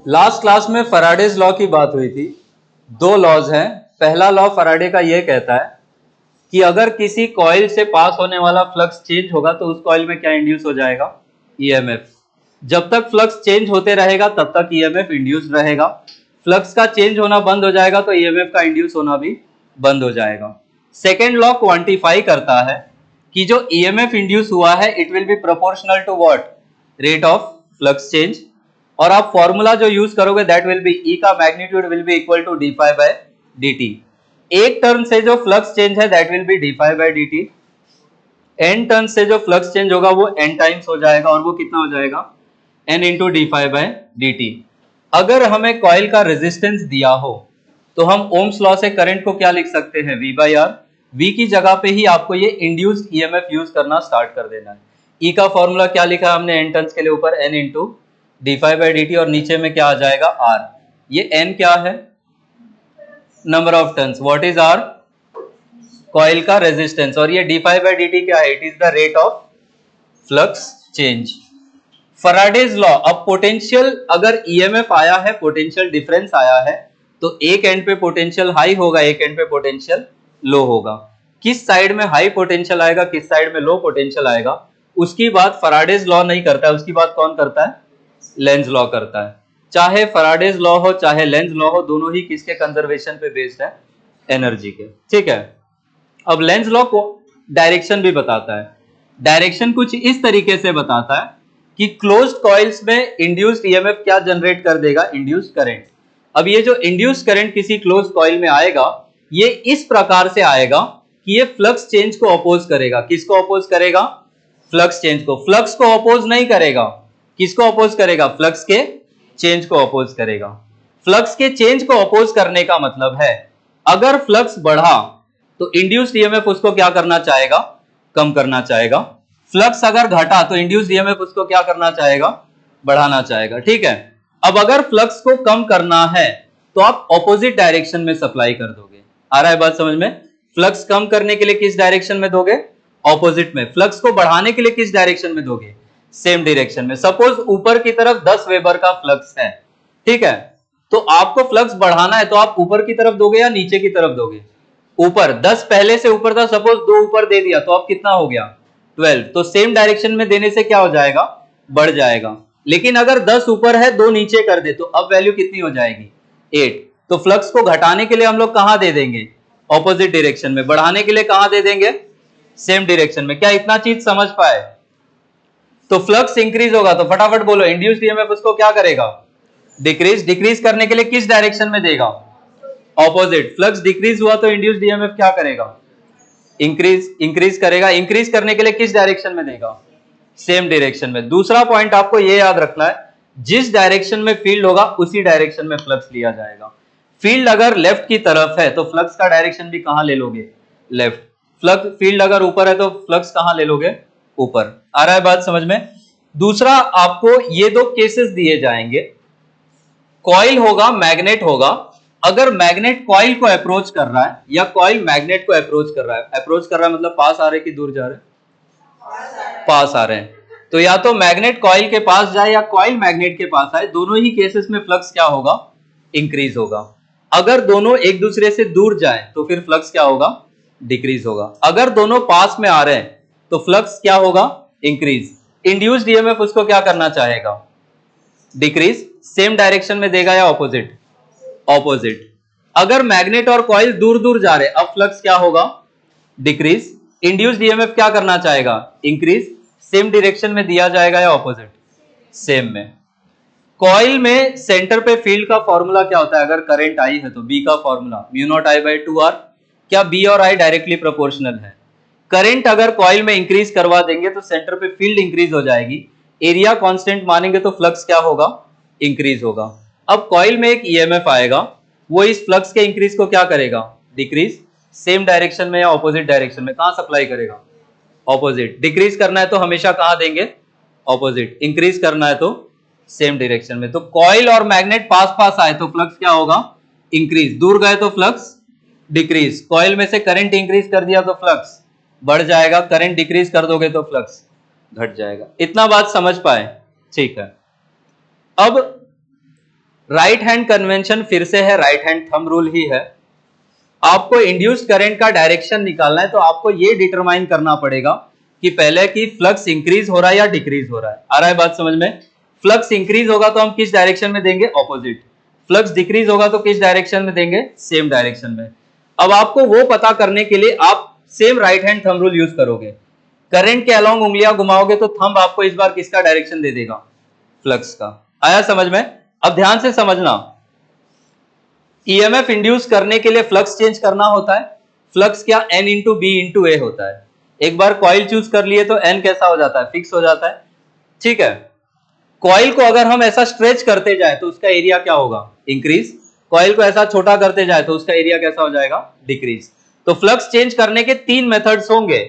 Last class में Faraday's law की बात हुई थी। दो लॉज हैं। पहला लॉ फैराडे का यह कहता है कि अगर किसी कॉइल से पास होने वाला फ्लक्स चेंज होगा तो उस कॉइल में क्या इंड्यूस हो जाएगा? ईएमएफ। जब तक फ्लक्स चेंज होते रहेगा तब तक ईएमएफ इंड्यूस रहेगा। फ्लक्स का चेंज होना बंद हो जाएगा तो ईएमएफ का इंड्यूस होना भी बंद हो जाएगा। सेकेंड लॉ क्वांटिफाई करता है कि जो ईएमएफ इंड्यूस हुआ है it will be proportional to what? Rate of flux change. और आप फॉर्मूला जो यूज करोगे दैट विल बी ई का magnitude will be equal to d phi by dt। एक टर्न से जो फ्लक्स चेंज है that will be d phi by dt। n turn से जो फ्लक्स चेंज होगा वो n टाइम्स हो जाएगा और वो कितना हो जाएगा? n into d phi by dt। अगर हमें कॉइल का रेजिस्टेंस दिया हो तो हम ओम्स लॉ से करंट को क्या लिख सकते हैं? v by are. v की जगह पे ही आपको ये इंड्यूस्ड ईएमएफ यूज करना स्टार्ट कर देना है। e का फॉर्मूला क्या लिखा है हमने? n टर्न्स के लिए ऊपर n into d phi by dt और नीचे में क्या आ जाएगा? r। ये n क्या है? Number of turns. What is r? Coil का रेजिस्टेंस। और ये डी फाई बाई dt क्या है? It is the rate of flux change. Faraday's law. अब पोटेंशियल अगर ईएमएफ आया है, पोटेंशियल डिफरेंस आया है तो एक एंड पे पोटेंशियल हाई होगा, एक एंड पे पोटेंशियल लो होगा। किस साइड में हाई पोटेंशियल आएगा, किस साइड में लो पोटेंशियल आएगा, उसकी बात फैराडेज लॉ नहीं करता है, उसकी बात कौन करता है? लेंज लॉ करता है। चाहे फैराडेज लॉ हो चाहे लेंज लॉ हो, दोनों ही किसके कंजर्वेशन पे बेस्ड है? एनर्जी के। ठीक है। अब लेंज लॉ को डायरेक्शन भी बताता है। डायरेक्शन कुछ इस तरीके से बताता है कि क्लोज्ड कॉइल्स में इंड्यूस्ड ईएमएफ क्या जनरेट कर देगा? Induced current. अब ये जो इंड्यूस्ड करंट किसी क्लोज्ड कॉइल में आएगा ये इस प्रकार से आएगा कि ये फ्लक्स चेंज को अपोज करेगा। किसको अपोज करेगा? फ्लक्स चेंज को। फ्लक्स को अपोज नहीं करेगा। किसको अपोज करेगा? फ्लक्स के चेंज को अपोज करेगा। फ्लक्स के चेंज को अपोज करने का मतलब है अगर फ्लक्स बढ़ा तो इंड्यूस्ड ईएमएफ उसको क्या करना चाहेगा? कम करना चाहेगा। फ्लक्स अगर घटा तो इंड्यूस्ड ईएमएफ उसको क्या करना चाहेगा? बढ़ाना चाहेगा। ठीक है। अब अगर फ्लक्स को कम करना है तो आप ऑपोजिट डायरेक्शन में सप्लाई कर दोगे। आ रहा है बात समझ में? फ्लक्स कम करने के लिए किस डायरेक्शन में दोगे? ऑपोजिट में। फ्लक्स को बढ़ाने के लिए किस डायरेक्शन में दोगे? सेम डायरेक्शन में। सपोज ऊपर की तरफ 10 वेबर का फ्लक्स है, ठीक है, तो आपको फ्लक्स बढ़ाना है तो आप ऊपर की तरफ दोगे या नीचे की तरफ दोगे? ऊपर। 10 पहले से ऊपर था, सपोज 2 ऊपर दे दिया तो अब कितना हो गया? 12। तो सेम डायरेक्शन में देने से क्या हो जाएगा? बढ़ जाएगा। लेकिन अगर 10 ऊपर है 2 नीचे कर दे तो अब वैल्यू कितनी हो जाएगी? 8। तो फ्लक्स को घटाने के लिए हम लोग कहां दे देंगे? ऑपोजिट डायरेक्शन में। बढ़ाने के लिए कहां दे देंगे? सेम डायरेक्शन में। क्या इतना चीज समझ पाए? तो फ्लक्स इंक्रीज होगा तो फटाफट बोलो इंड्यूस्ड ईएमएफ उसको क्या करेगा? डिक्रीज। डिक्रीज करने के लिए किस डायरेक्शन में देगा? ऑपोजिट। फ्लक्स डिक्रीज हुआ तो इंड्यूस्ड ईएमएफ क्या करेगा? इंक्रीज। इंक्रीज करेगा। इंक्रीज करने के लिए किस डायरेक्शन में देगा? सेम डायरेक्शन में। दूसरा पॉइंट आपको यह याद रखना है, जिस डायरेक्शन में फील्ड होगा उसी डायरेक्शन में फ्लक्स लिया जाएगा। फील्ड अगर लेफ्ट की तरफ है तो फ्लक्स का डायरेक्शन भी कहां ले लोगे? लेफ्ट। फ्लक्स फील्ड अगर ऊपर है तो फ्लक्स कहां ले लोगे? ऊपर। आ रहा है बात समझ में? दूसरा आपको ये दो केसेस दिए जाएंगे। कॉइल होगा, मैग्नेट होगा। अगर मैग्नेट कॉइल को अप्रोच कर रहा है या कॉइल मैग्नेट को अप्रोच कर रहा है, अप्रोच कर रहा है मतलब पास आ रहे कि दूर जा रहे? पास आ रहे हैं। तो या तो मैग्नेट कॉइल के पास जाए या कॉइल मैग्नेट के पास आए, दोनों ही केसेस में फ्लक्स क्या होगा? इंक्रीज होगा। अगर दोनों एक दूसरे से दूर जाए तो फिर फ्लक्स क्या होगा? डिक्रीज होगा। अगर दोनों पास में आ रहे हैं तो फ्लक्स क्या होगा? इंक्रीज। इंड्यूस्ड ईएमएफ उसको क्या करना चाहेगा? डिक्रीज। सेम डायरेक्शन में देगा या ऑपोजिट? ऑपोजिट। अगर मैग्नेट और कॉइल दूर दूर जा रहे अब फ्लक्स क्या होगा? डिक्रीज। इंड्यूस्ड ईएमएफ क्या करना चाहेगा? इंक्रीज। सेम डायरेक्शन में दिया जाएगा या ऑपोजिट? सेम में। कॉइल में सेंटर पे फील्ड का फॉर्मूला क्या होता है? अगर करंट आई है तो बी का formula mu not I by 2r। क्या बी और आई डायरेक्टली प्रोपोर्शनल है? करंट अगर कॉइल में इंक्रीज करवा देंगे तो सेंटर पे फील्ड इंक्रीज हो जाएगी। एरिया कांस्टेंट मानेंगे तो फ्लक्स क्या होगा? इंक्रीज होगा। अब कॉइल में एक ईएमएफ आएगा, वो इस फ्लक्स के इंक्रीज को क्या करेगा? डिक्रीज। सेम डायरेक्शन में या ऑपोजिट डायरेक्शन में? कहां सप्लाई करेगा? ऑपोजिट। डिक्रीज करना है तो हमेशा कहां देंगे? ऑपोजिट। इंक्रीज करना है तो सेम डायरेक्शन में। तो कॉइल और मैग्नेट पास पास आए तो फ्लक्स क्या होगा? इंक्रीज। दूर गए तो फ्लक्स डिक्रीज। कॉइल में से करंट इंक्रीज कर दिया तो फ्लक्स बढ़ जाएगा, करंट डिक्रीज कर दोगे तो फ्लक्स घट जाएगा। इतना बात समझ पाए? ठीक है, अब राइट हैंड कन्वेंशन फिर से है, राइट हैंड थंब रूल ही है। आपको इंड्यूस्ड करंट का डायरेक्शन निकालना है तो आपको ये डिटरमाइन करना पड़ेगा कि पहले की फ्लक्स इंक्रीज हो रहा है या डिक्रीज हो रहा है। आ रहा है बात समझ में? फ्लक्स इंक्रीज होगा तो हम किस डायरेक्शन में देंगे? ऑपोजिट। फ्लक्स डिक्रीज होगा तो किस डायरेक्शन में देंगे? सेम डायरेक्शन में। अब आपको वो पता करने के लिए आप same right hand thumb rule use करोगे। करंट के अलोंग उंगलियां घुमाओगे तो थंब आपको इस बार किसका डायरेक्शन दे देगा? फ्लक्स का। आया समझ में? अब ध्यान से समझना, ईएमएफ इंड्यूस करने के लिए फ्लक्स चेंज करना होता है। फ्लक्स क्या? N इंटू बी इंटू ए होता है। एक बार कॉइल चूज कर लिए तो N कैसा हो जाता है? फिक्स हो जाता है। ठीक है, कॉइल को अगर हम ऐसा स्ट्रेच करते जाए तो उसका एरिया क्या होगा? इंक्रीज। कॉइल को ऐसा छोटा करते जाए तो उसका एरिया कैसा हो जाएगा? डिक्रीज। तो फ्लक्स चेंज करने के तीन मेथड्स होंगे,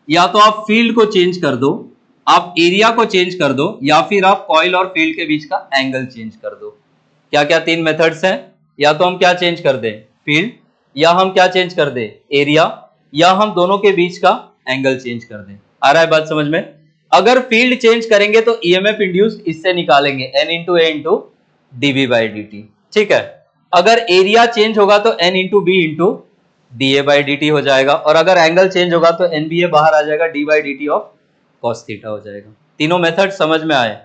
या तो आप फील्ड को चेंज कर दो, आप एरिया को चेंज कर दो, या फिर आप कॉइल और फील्ड के बीच का एंगल चेंज कर दो। क्या क्या तीन मेथड्स हैं? या तो हम क्या चेंज कर दें? फील्ड, या हम क्या चेंज कर दें? एरिया, या हम दोनों के बीच का एंगल चेंज कर दें। आ रहा है बात समझ में? अगर फील्ड चेंज करेंगे तो ईएमएफ इंड्यूस इससे निकालेंगे N into A into d B by d t. ठीक है, अगर एरिया चेंज होगा तो N into B into d A by d t हो जाएगा, और अगर एंगल चेंज होगा तो NBA बाहर आ जाएगा, D by d T of cos theta हो जाएगा। तीनों मेथड समझ में आए?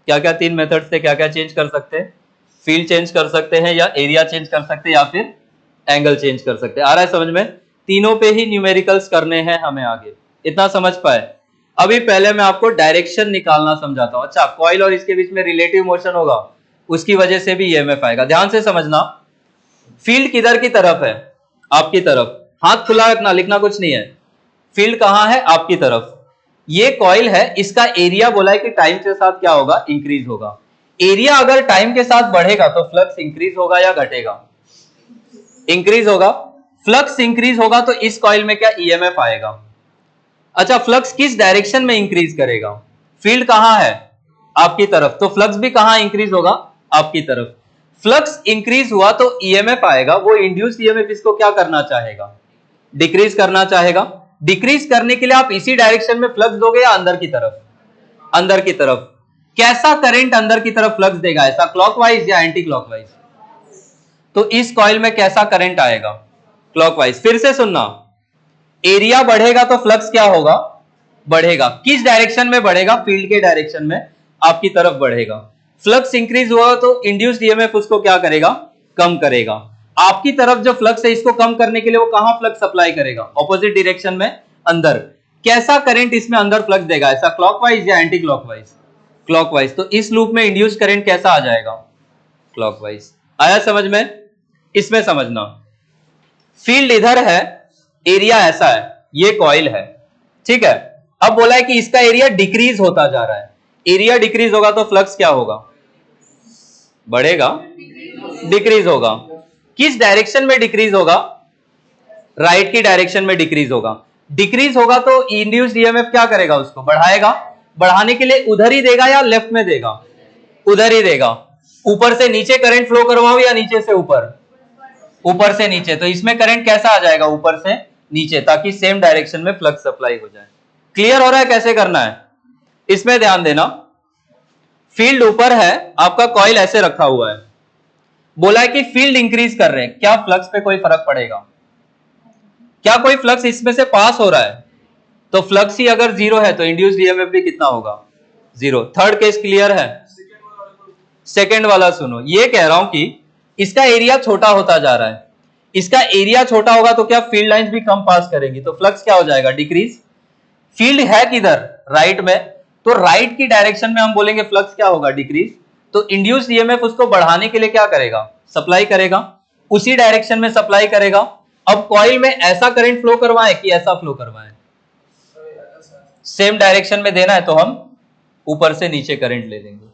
क्या क्या तीन मेथड से क्या क्या चेंज कर सकते हैं? फील्ड चेंज कर सकते हैं, या एरिया चेंज कर सकते हैं, या फिर एंगल चेंज कर सकते हैं। आ रहा है समझ में? तीनों पे ही न्यूमेरिकल्स करने हैं हमें आगे। इतना समझ पाए? अभी पहले मैं आपको डायरेक्शन निकालना समझाता हूं। अच्छा, कॉइल और इसके बीच में रिलेटिव मोशन होगा, उसकी वजह से भी ईएमएफ आएगा। ध्यान से समझना, फील्ड किधर की तरफ है? आपकी तरफ। हाथ खुला रखना, लिखना कुछ नहीं है। फील्ड कहां है? आपकी तरफ। ये कॉइल है, इसका एरिया बोला है कि टाइम के साथ क्या होगा? इंक्रीज होगा। एरिया अगर टाइम के साथ बढ़ेगा तो फ्लक्स इंक्रीज होगा या घटेगा? इंक्रीज होगा। फ्लक्स इंक्रीज होगा तो इस कॉइल में क्या? ईएमएफ आएगा। अच्छा, फ्लक्स किस डायरेक्शन में इंक्रीज करेगा? फील्ड कहां है? आपकी तरफ, तो फ्लक्स भी कहां इंक्रीज होगा? आपकी तरफ। फ्लक्स इंक्रीज हुआ तो ईएमएफ आएगा, वो इंड्यूस्ड ईएमएफ इसको क्या करना चाहेगा? डिक्रीज करना चाहेगा। डिक्रीज करने के लिए आप इसी डायरेक्शन में फ्लक्स दोगे या अंदर की तरफ? अंदर की तरफ। कैसा करंट अंदर की तरफ फ्लक्स देगा? ऐसा क्लॉकवाइज या एंटी क्लॉकवाइज? तो इस कॉइल में कैसा करंट आएगा? क्लॉकवाइज। फिर से सुनना, एरिया बढ़ेगा तो फ्लक्स क्या होगा? बढ़ेगा। किस डायरेक्शन में बढ़ेगा? फील्ड के डायरेक्शन में, आपकी तरफ बढ़ेगा। फ्लक्स इंक्रीज हुआ तो इंड्यूस्ड ईएमएफ उसको क्या करेगा? कम करेगा। आपकी तरफ जो फ्लक्स है इसको कम करने के लिए वो कहां फ्लक्स अप्लाई करेगा? ऑपोजिट डायरेक्शन में, अंदर। कैसा करंट इसमें अंदर फ्लक्स देगा? ऐसा क्लॉकवाइज या एंटी क्लॉकवाइज? क्लॉकवाइज। तो इस लूप में इंड्यूस्ड करंट कैसा आ जाएगा? क्लॉकवाइज। आया समझ में? इसमें समझना, फील्ड इधर है, एरिया ऐसा है, ये कॉइल है। ठीक है, अब बोला है कि इसका एरिया डिक्रीज होता जा रहा है। एरिया डिक्रीज होगा तो फ्लक्स क्या होगा? बढ़ेगा, डिक्रीज होगा। किस डायरेक्शन में डिक्रीज होगा? राइट की डायरेक्शन में डिक्रीज होगा। डिक्रीज होगा तो इंड्यूस्ड ईएमएफ क्या करेगा? उसको बढ़ाएगा। बढ़ाने के लिए उधर ही देगा या लेफ्ट में देगा? उधर ही देगा। ऊपर से नीचे करंट फ्लो करवाओ या नीचे से ऊपर? ऊपर से नीचे। तो इसमें करंट कैसा आ जाएगा? ऊपर से नीचे, ताकि सेम डायरेक्शन में फ्लक्स सप्लाई हो जाए। क्लियर हो रहा है कैसे करना है? इसमें ध्यान देना, फील्ड ऊपर है, आपका कॉइल ऐसे रखा हुआ है। बोला है कि फील्ड इंक्रीज कर रहे हैं, क्या फ्लक्स पे कोई फर्क पड़ेगा? क्या कोई फ्लक्स इसमें से पास हो रहा है? तो फ्लक्स ही अगर जीरो है तो इंड्यूस्ड ईएमएफ भी कितना होगा? जीरो। थर्ड केस क्लियर है? सेकेंड वाला सुनो, ये कह रहा हूं कि इसका एरिया छोटा होता जा रहा है। इसका एरिया छोटा होगा तो क्या फील्ड लाइंस भी कम पास करेंगी, तो फ्लक्स क्या हो जाएगा? डिक्रीज। फील्ड है किधर? राइट में, तो राइट की डायरेक्शन में हम बोलेंगे फ्लक्स क्या होगा? डिक्रीज। तो इंड्यूस्ड ईएमएफ उसको बढ़ाने के लिए क्या करेगा? सप्लाई करेगा, उसी डायरेक्शन में सप्लाई करेगा। अब कॉइल में ऐसा करंट फ्लो करवाएं कि ऐसा फ्लो करवाएं? सेम डायरेक्शन में देना है तो हम ऊपर से नीचे करंट ले लेंगे।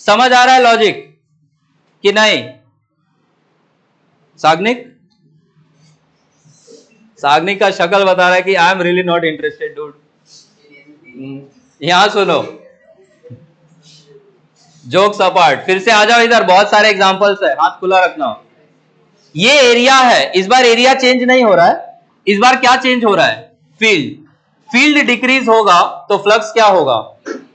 समझ आ रहा है लॉजिक कि नहीं? साग्निक का शक्ल बता रहा है कि I am really not interested dude. यहां सुनो, जोक्स अपार्ट, फिर से आ जाओ इधर, बहुत सारे एग्जांपल्स है, हाथ खुला रखना। ये एरिया है, इस बार एरिया चेंज नहीं हो रहा है, इस बार क्या चेंज हो रहा है? फील्ड। फील्ड डिक्रीज होगा तो फ्लक्स क्या होगा?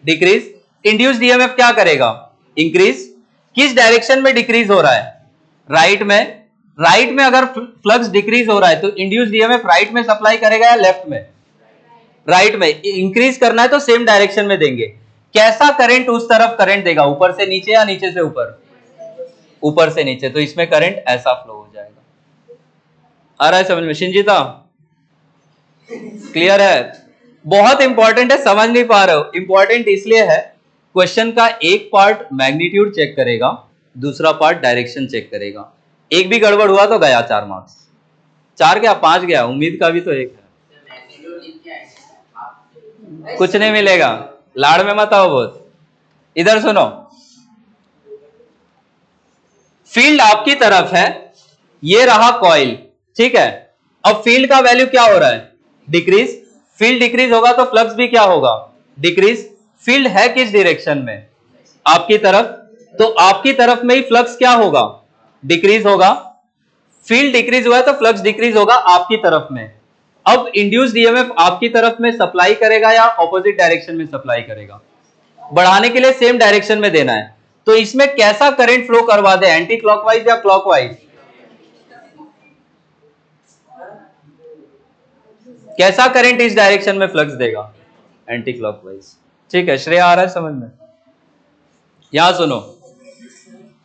डिक्रीज। इंड्यूस्ड ईएमएफ क्या करेगा? इंक्रीज। किस डायरेक्शन में डिक्रीज हो रहा है? राइट में। राइट में अगर फ्लक्स डिक्रीज हो रहा है तो इंड्यूस्ड ईएमएफ राइट में सप्लाई करेगा या लेफ्ट में? राइट में। इंक्रीज करना है तो सेम डायरेक्शन में देंगे। कैसा करंट उस तरफ करंट देगा? ऊपर से नीचे या नीचे से ऊपर? ऊपर से नीचे। तो इसमें करंट ऐसा फ्लो हो जाएगा। आ रहा है समझ में शिंजीता? क्लियर है? बहुत इंपॉर्टेंट है, समझ नहीं पा रहे हो? इंपॉर्टेंट इसलिए है, क्वेश्चन का एक पार्ट मैग्नीट्यूड चेक करेगा, दूसरा पार्ट डायरेक्शन चेक करेगा। एक भी गड़बड़ हुआ तो गया 4 मार्क्स। 4 गया, 5 गया, उम्मीद का भी तो एक है। कुछ नहीं मिलेगा, लाड़ में मत आओ बहुत। इधर सुनो, फील्ड आपकी तरफ है, ये रहा कॉइल, ठीक है। अब फील्ड का वैल्यू क्या हो रहा है? डिक्रीज। फील्ड डिक्रीज होगा तो फ्लक्स भी क्या होगा? डिक्रीज। फील्ड है किस डायरेक्शन में? आपकी तरफ। तो आपकी तरफ में ही फ्लक्स क्या होगा? डिक्रीज होगा। फील्ड डिक्रीज हुआ है तो फ्लक्स डिक्रीज होगा आपकी तरफ में। अब इंड्यूस्ड ईएमएफ आपकी तरफ में सप्लाई करेगा या ऑपोजिट डायरेक्शन में सप्लाई करेगा? बढ़ाने के लिए सेम डायरेक्शन में देना है। तो इसमें कैसा करंट फ्लो करवा दे? एंटी क्लॉकवाइज या क्लॉकवाइज? कैसा करंट इस डायरेक्शन में फ्लक्स देगा? Anti clockwise. ठीक है, श्रेया आ रहा है समझ में? यहां सुनो,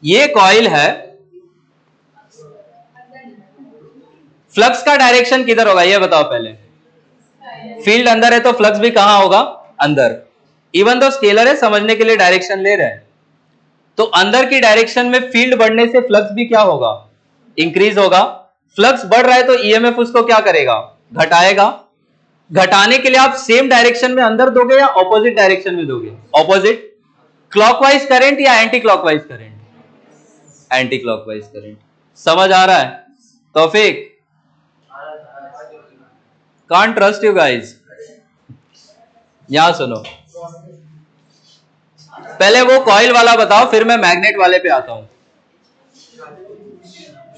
ये कॉइल है, फ्लक्स का डायरेक्शन किधर होगा ये बताओ पहले। फील्ड अंदर है तो फ्लक्स भी कहां होगा? अंदर। इवन तो स्केलर है, समझने के लिए डायरेक्शन ले रहे हैं। तो अंदर की डायरेक्शन में फील्ड बढ़ने से फ्लक्स भी क्या होगा? इंक्रीज होगा। फ्लक्स बढ़ रहा है तो ईएमएफ उसको क्या करेगा? घटाएगा। घटाने के लिए आप सेम डायरेक्शन में अंदर दोगे या ऑपोजिट डायरेक्शन में दोगे? ऑपोजिट। क्लॉकवाइज करंट या anti clockwise current? Anti clockwise current. समझ आ रहा है? तौफीक, कांट ट्रस्ट यू गाइज। यहां सुनो, पहले वो कॉइल वाला बताओ, फिर मैं मैग्नेट वाले पे आता हूं।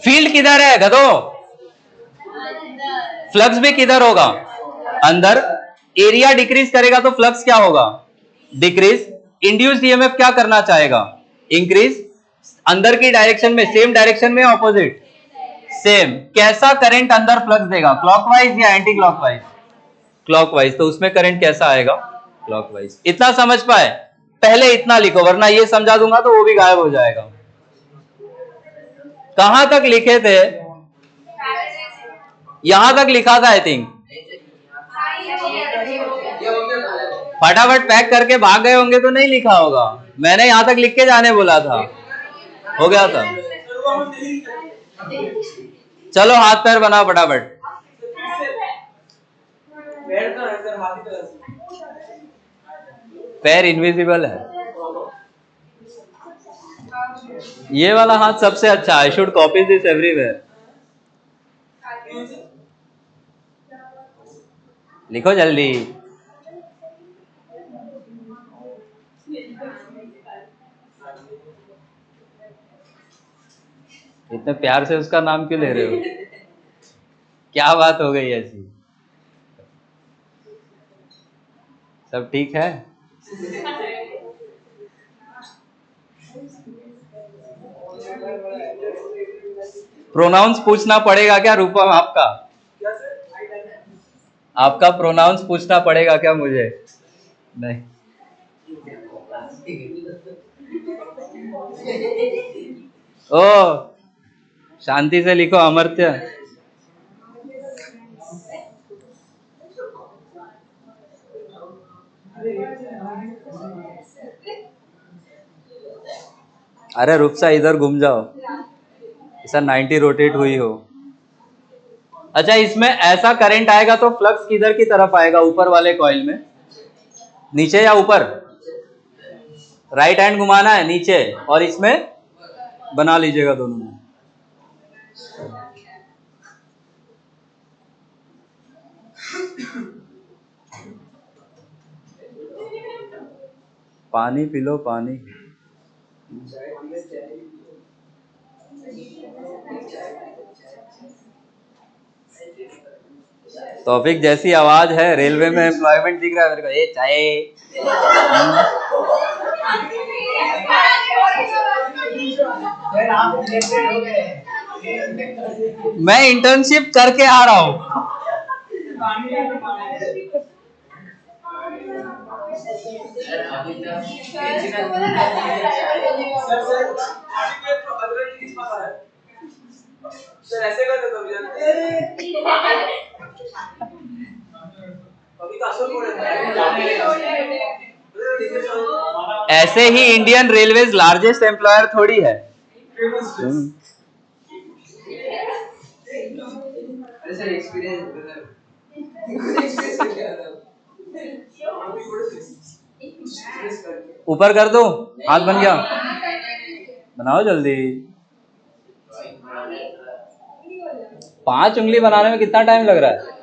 फील्ड किधर है गधो? फ्लक्स भी किधर होगा? अंदर। एरिया डिक्रीज करेगा तो फ्लक्स क्या होगा? डिक्रीज। इंड्यूस्ड ईएमएफ क्या करना चाहेगा? इंक्रीज। अंदर की डायरेक्शन में, सेम डायरेक्शन में, ऑपोजिट? सेम। कैसा करंट अंदर फ्लक्स देगा? क्लॉकवाइज या एंटी क्लॉकवाइज? क्लॉकवाइज। तो उसमें करंट कैसा आएगा? क्लॉकवाइज। इतना समझ पाए? पहले इतना लिखो, वरना ये समझा दूंगा तो वो भी गायब हो जाएगा। कहां तक लिखे थे? यहां तक लिखा था आई थिंक। फटाफट पैक करके भाग गए होंगे तो नहीं लिखा होगा। मैंने यहां तक लिख के जाने बोला था, हो गया था। चलो हाथ पैर बनाओ फटाफट। पैर इनविजिबल है। ये वाला हाथ सबसे अच्छा। I should copy this everywhere. लिखो जल्दी। इतने प्यार से उसका नाम क्यों ले रहे हो? क्या बात हो गई ऐसी? सब ठीक है? प्रोनाउंस पूछना पड़ेगा क्या रूपम आपका? आपका प्रोनाउंस पूछना पड़ेगा क्या मुझे? नहीं। ओ, शांति से लिखो अमर्त्य। अरे रूपसा इधर घूम जाओ, ऐसा 90 रोटेट हुई हो। अच्छा, इसमें ऐसा करंट आएगा तो फ्लक्स किधर की तरफ आएगा? ऊपर वाले कॉइल में? नीचे या ऊपर? राइट हैंड घुमाना है नीचे, और इसमें बना लीजिएगा दोनों में। पानी पी लो, पानी। तौफीक जैसी आवाज है, रेलवे में एम्प्लॉयमेंट दिख रहा है मेरे को, ए चाय। मैं इंटर्नशिप करके आ रहा हूँ। ऐसे ही इंडियन रेलवेज लार्जेस्ट एम्प्लॉयर थोड़ी है। ऊपर कर दो, हाथ बन गया, बनाओ जल्दी। 5 उंगली बनाने में कितना टाइम लग रहा है?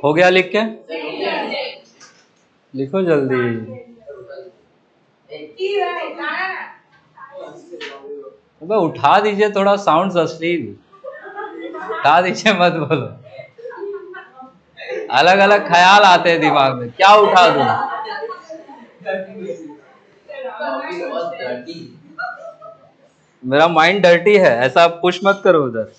हो गया लिख के? लिखो जल्दी। अबे उठा दीजिए थोड़ा, साउंड अश्लील उठा दीजिए, मत बोलो। अलग अलग ख्याल आते हैं दिमाग में, क्या उठा दूं? मेरा माइंड डर्टी है, ऐसा पुश मत करो उधर।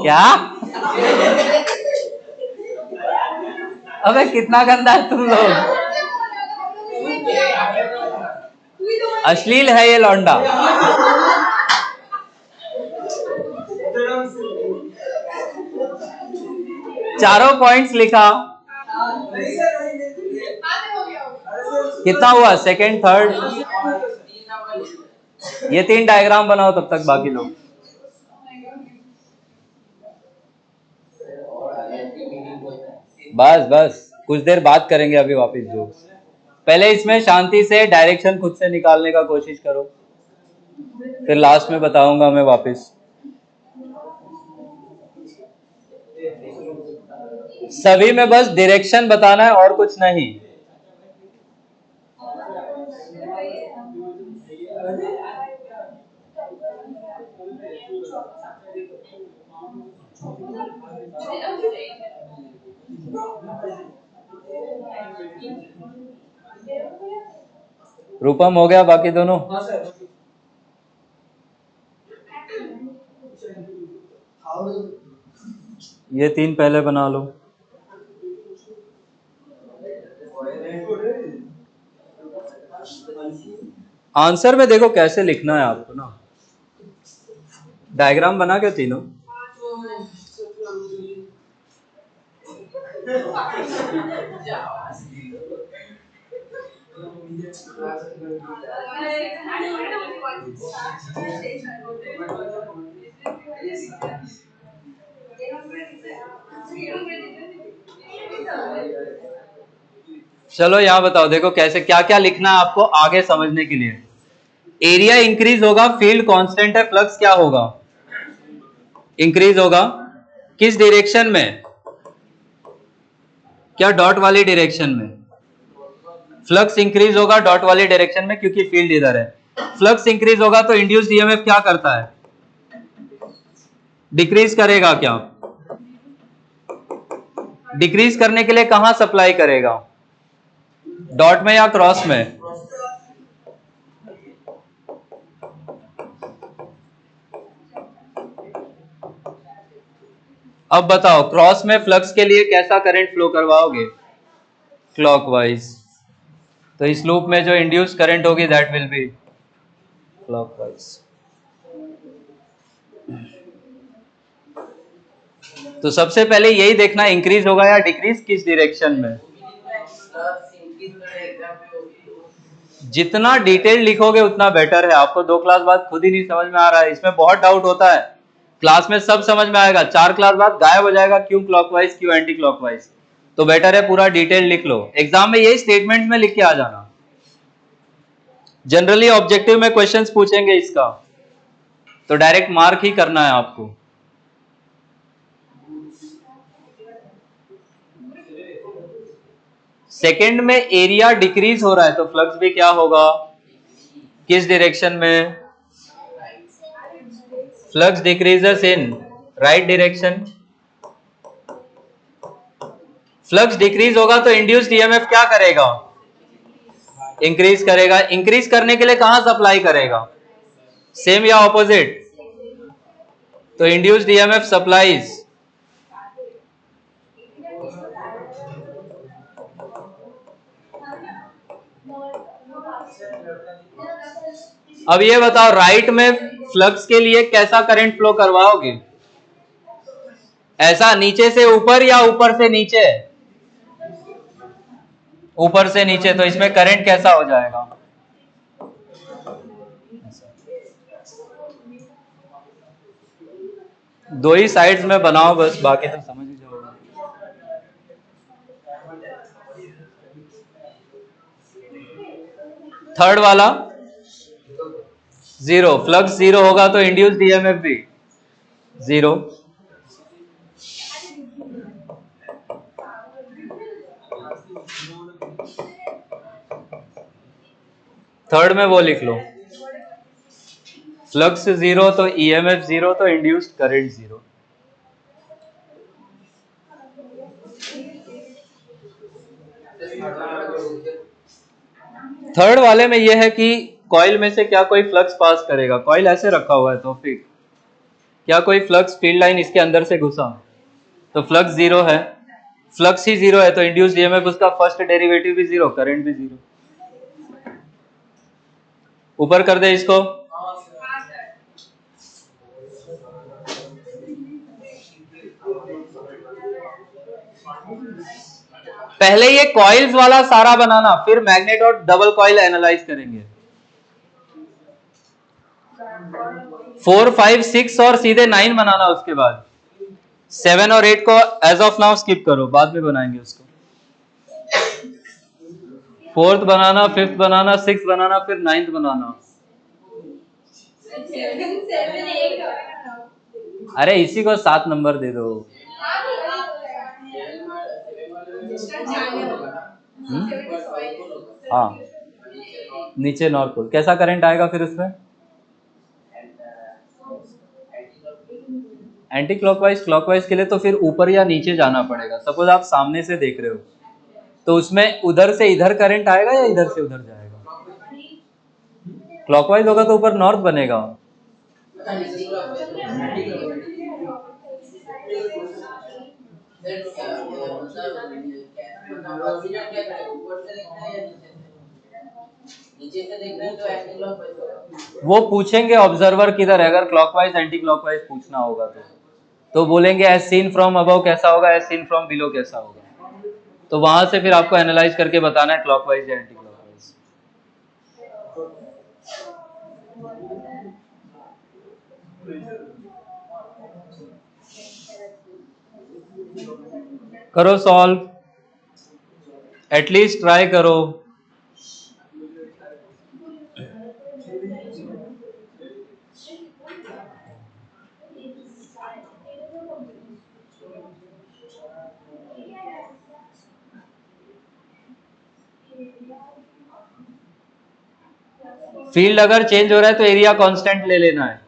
क्या? अबे कितना गंदा है तुम लोग, अश्लील है ये लौंडा। चारों पॉइंट्स लिखा, कितना हुआ? सेकंड, थर्ड, ये 3 डायग्राम बनाओ तब तक बाकी लोग। बस बस कुछ देर बात करेंगे अभी वापस जो। पहले इसमें शांति से डायरेक्शन खुद से निकालने का कोशिश करो, फिर लास्ट में बताऊंगा मैं वापस। सभी में बस डायरेक्शन बताना है और कुछ नहीं। रूपम हो गया, बाकी दोनों? ये 3 पहले बना लो। आंसर में देखो कैसे लिखना है आपको ना, डायग्राम बना के तीनों। चलो यहाँ बताओ, देखो कैसे क्या क्या लिखना है आपको आगे समझने के लिए। एरिया इंक्रीज होगा, फील्ड कांस्टेंट है, फ्लक्स क्या होगा? इंक्रीज होगा। किस डायरेक्शन में? क्या डॉट वाली डायरेक्शन में? फ्लक्स इंक्रीज होगा डॉट वाली डायरेक्शन में, क्योंकि फील्ड इधर है। फ्लक्स इंक्रीज होगा तो इंड्यूस्ड ईएमएफ क्या करता है? डिक्रीज करेगा। क्या डिक्रीज करने के लिए कहां सप्लाई करेगा? डॉट में या क्रॉस में? अब बताओ, क्रॉस में फ्लक्स के लिए कैसा करंट फ्लो करवाओगे? क्लॉकवाइज। तो इस लूप में जो इंड्यूस करंट होगी दैट विल बी क्लॉकवाइज। तो सबसे पहले यही देखना इंक्रीज होगा या डिक्रीज, किस डायरेक्शन में। जितना डिटेल लिखोगे उतना बेटर है। आपको 2 क्लास बाद खुद ही नहीं समझ में आ रहा है, इसमें बहुत डाउट होता है। क्लास में सब समझ में आएगा, 4 क्लास बाद गायब हो जाएगा, क्यों क्लॉकवाइज क्यों एंटी क्लॉकवाइज। तो बेटर है पूरा डिटेल लिख लो, एग्जाम में यही स्टेटमेंट में लिख के आ जाना। जनरली ऑब्जेक्टिव में क्वेश्चंस पूछेंगे इसका, तो डायरेक्ट मार्क ही करना है आपको। सेकंड में एरिया डिक्रीज हो रहा है तो फ्लक्स भी क्या होगा? किस डायरेक्शन में? Flux decreases in right direction. Flux decrease होगा तो इंड्यूस्ड ईएमएफ क्या करेगा? इंक्रीज करेगा। इंक्रीज करने के लिए कहां सप्लाई करेगा? सेम या ऑपोजिट? तो इंड्यूस्ड ईएमएफ सप्लाईज। अब ये बताओ, राइट में फ्लक्स के लिए कैसा करंट फ्लो करवाओगे? ऐसा नीचे से ऊपर या ऊपर से नीचे? ऊपर से नीचे। तो इसमें करंट कैसा हो जाएगा? दो ही साइड्स में बनाओ बस, बाकी तो समझ ही जाओगे। थर्ड वाला जीरो। फ्लक्स जीरो होगा तो इंड्यूस्ड ईएमएफ भी जीरो। थर्ड में वो लिख लो, फ्लक्स जीरो तो ईएमएफ जीरो तो इंड्यूस्ड करंट जीरो। थर्ड वाले में यह है कि कॉइल में से क्या कोई फ्लक्स पास करेगा। कॉइल ऐसे रखा हुआ है तो फिर क्या कोई फ्लक्स फील्ड लाइन इसके अंदर से घुसा, तो फ्लक्स जीरो है। फ्लक्स ही जीरो है तो इंड्यूस्ड ईएमएफ उसका फर्स्ट डेरिवेटिव भी जीरो, करंट भी जीरो। ऊपर कर दे इसको। पहले ये कॉइल्स वाला सारा बनाना, फिर मैग्नेट और डबल कॉइल एनालाइज करेंगे। 4, 5, 6 और सीधे 9 बनाना। उसके बाद 7 और 8 को एज ऑफ नाउ स्किप करो, बाद में बनाएंगे उसको। फोर्थ बनाना, फिफ्थ बनाना, सिक्स बनाना, फिर 9th बनाना। अरे इसी को 7 नंबर दे दो। हाँ, नीचे नॉर्थ पोल। कैसा करंट आएगा फिर उसमें? Anti clockwise. क्लॉकवाइज के लिए तो फिर ऊपर या नीचे जाना पड़ेगा। सपोज आप सामने से देख रहे हो तो उसमें उधर से इधर करंट आएगा या इधर से उधर जाएगा? क्लॉकवाइज होगा तो ऊपर नॉर्थ बनेगा। वो पूछेंगे ऑब्जर्वर किधर है, अगर क्लॉकवाइज एंटी क्लॉकवाइज पूछना होगा तो बोलेंगे एज सीन फ्रॉम अबव कैसा होगा, एज सीन फ्रॉम बिलो कैसा होगा। तो वहां से फिर आपको एनालाइज करके बताना है क्लॉकवाइज या एंटी क्लॉकवाइज। करो सॉल्व, एटलीस्ट ट्राई करो। फील्ड अगर चेंज हो रहा है तो एरिया कांस्टेंट ले लेना है।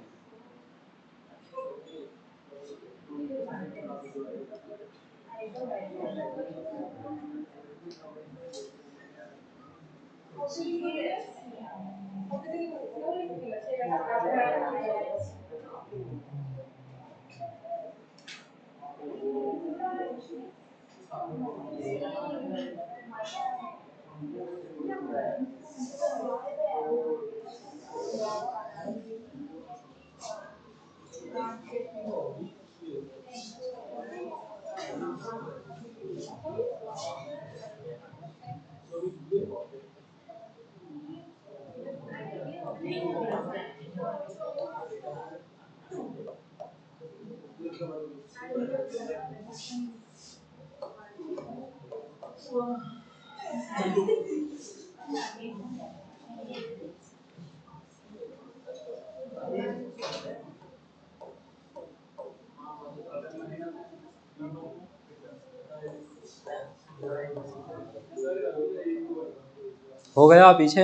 हो गया पीछे?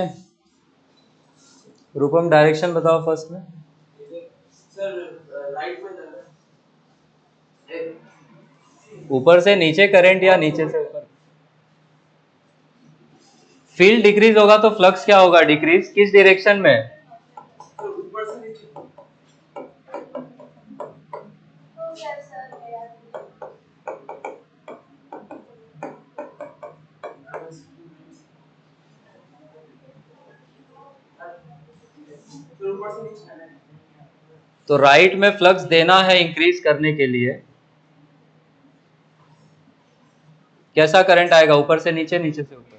रूपम डायरेक्शन बताओ फर्स्ट में। ऊपर से नीचे करंट या नीचे से ऊपर? फील्ड डिक्रीज होगा तो फ्लक्स क्या होगा? डिक्रीज। किस डायरेक्शन में? तो राइट में फ्लक्स देना है इंक्रीज करने के लिए। कैसा करंट आएगा? ऊपर से नीचे, नीचे से ऊपर।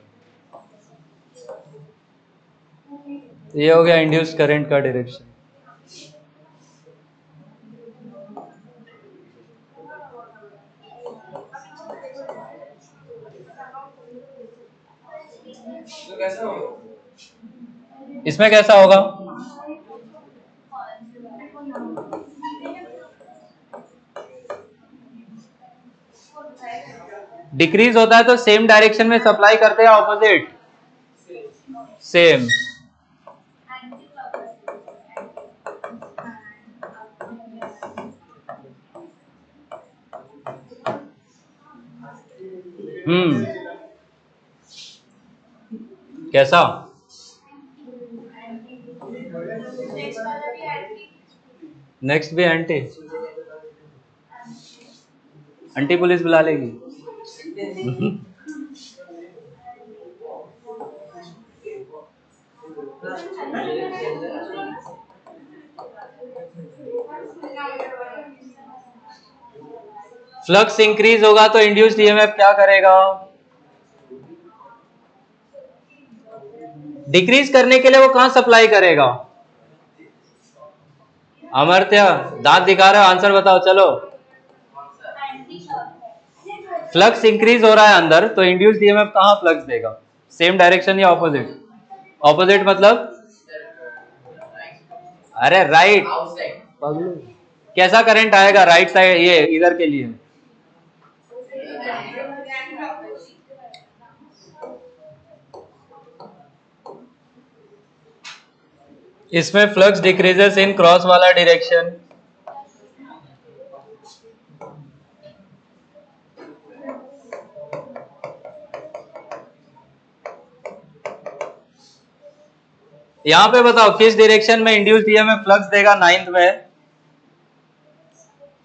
ये हो गया इंड्यूस्ड करंट का डायरेक्शन। इसमें कैसा होगा? डिक्रीज होता है तो सेम डायरेक्शन में सप्लाई करते हैं, ऑपोजिट? सेम। कैसा? नेक्स्ट भी एंटी? आंटी पुलिस बुला लेगी। फ्लक्स इंक्रीज होगा तो इंड्यूस्ड ईएमएफ क्या करेगा? डिक्रीज करने के लिए वो कहां सप्लाई करेगा? अमर्त्य दांत दिखा रहे हो, आंसर बताओ चलो। फ्लक्स इंक्रीज हो रहा है अंदर तो इंड्यूस्ड ईएमएफ कहां फ्लक्स देगा? सेम डायरेक्शन या ऑपोजिट? ऑपोजिट मतलब? अरे राइट। कैसा करंट आएगा राइट साइड, ये इधर के लिए? इसमें फ्लक्स डिक्रीजेस इन क्रॉस वाला डायरेक्शन। यहां पे बताओ किस डायरेक्शन में इंड्यूस्ड ईएमएफ फ्लक्स देगा? नाइन्थ में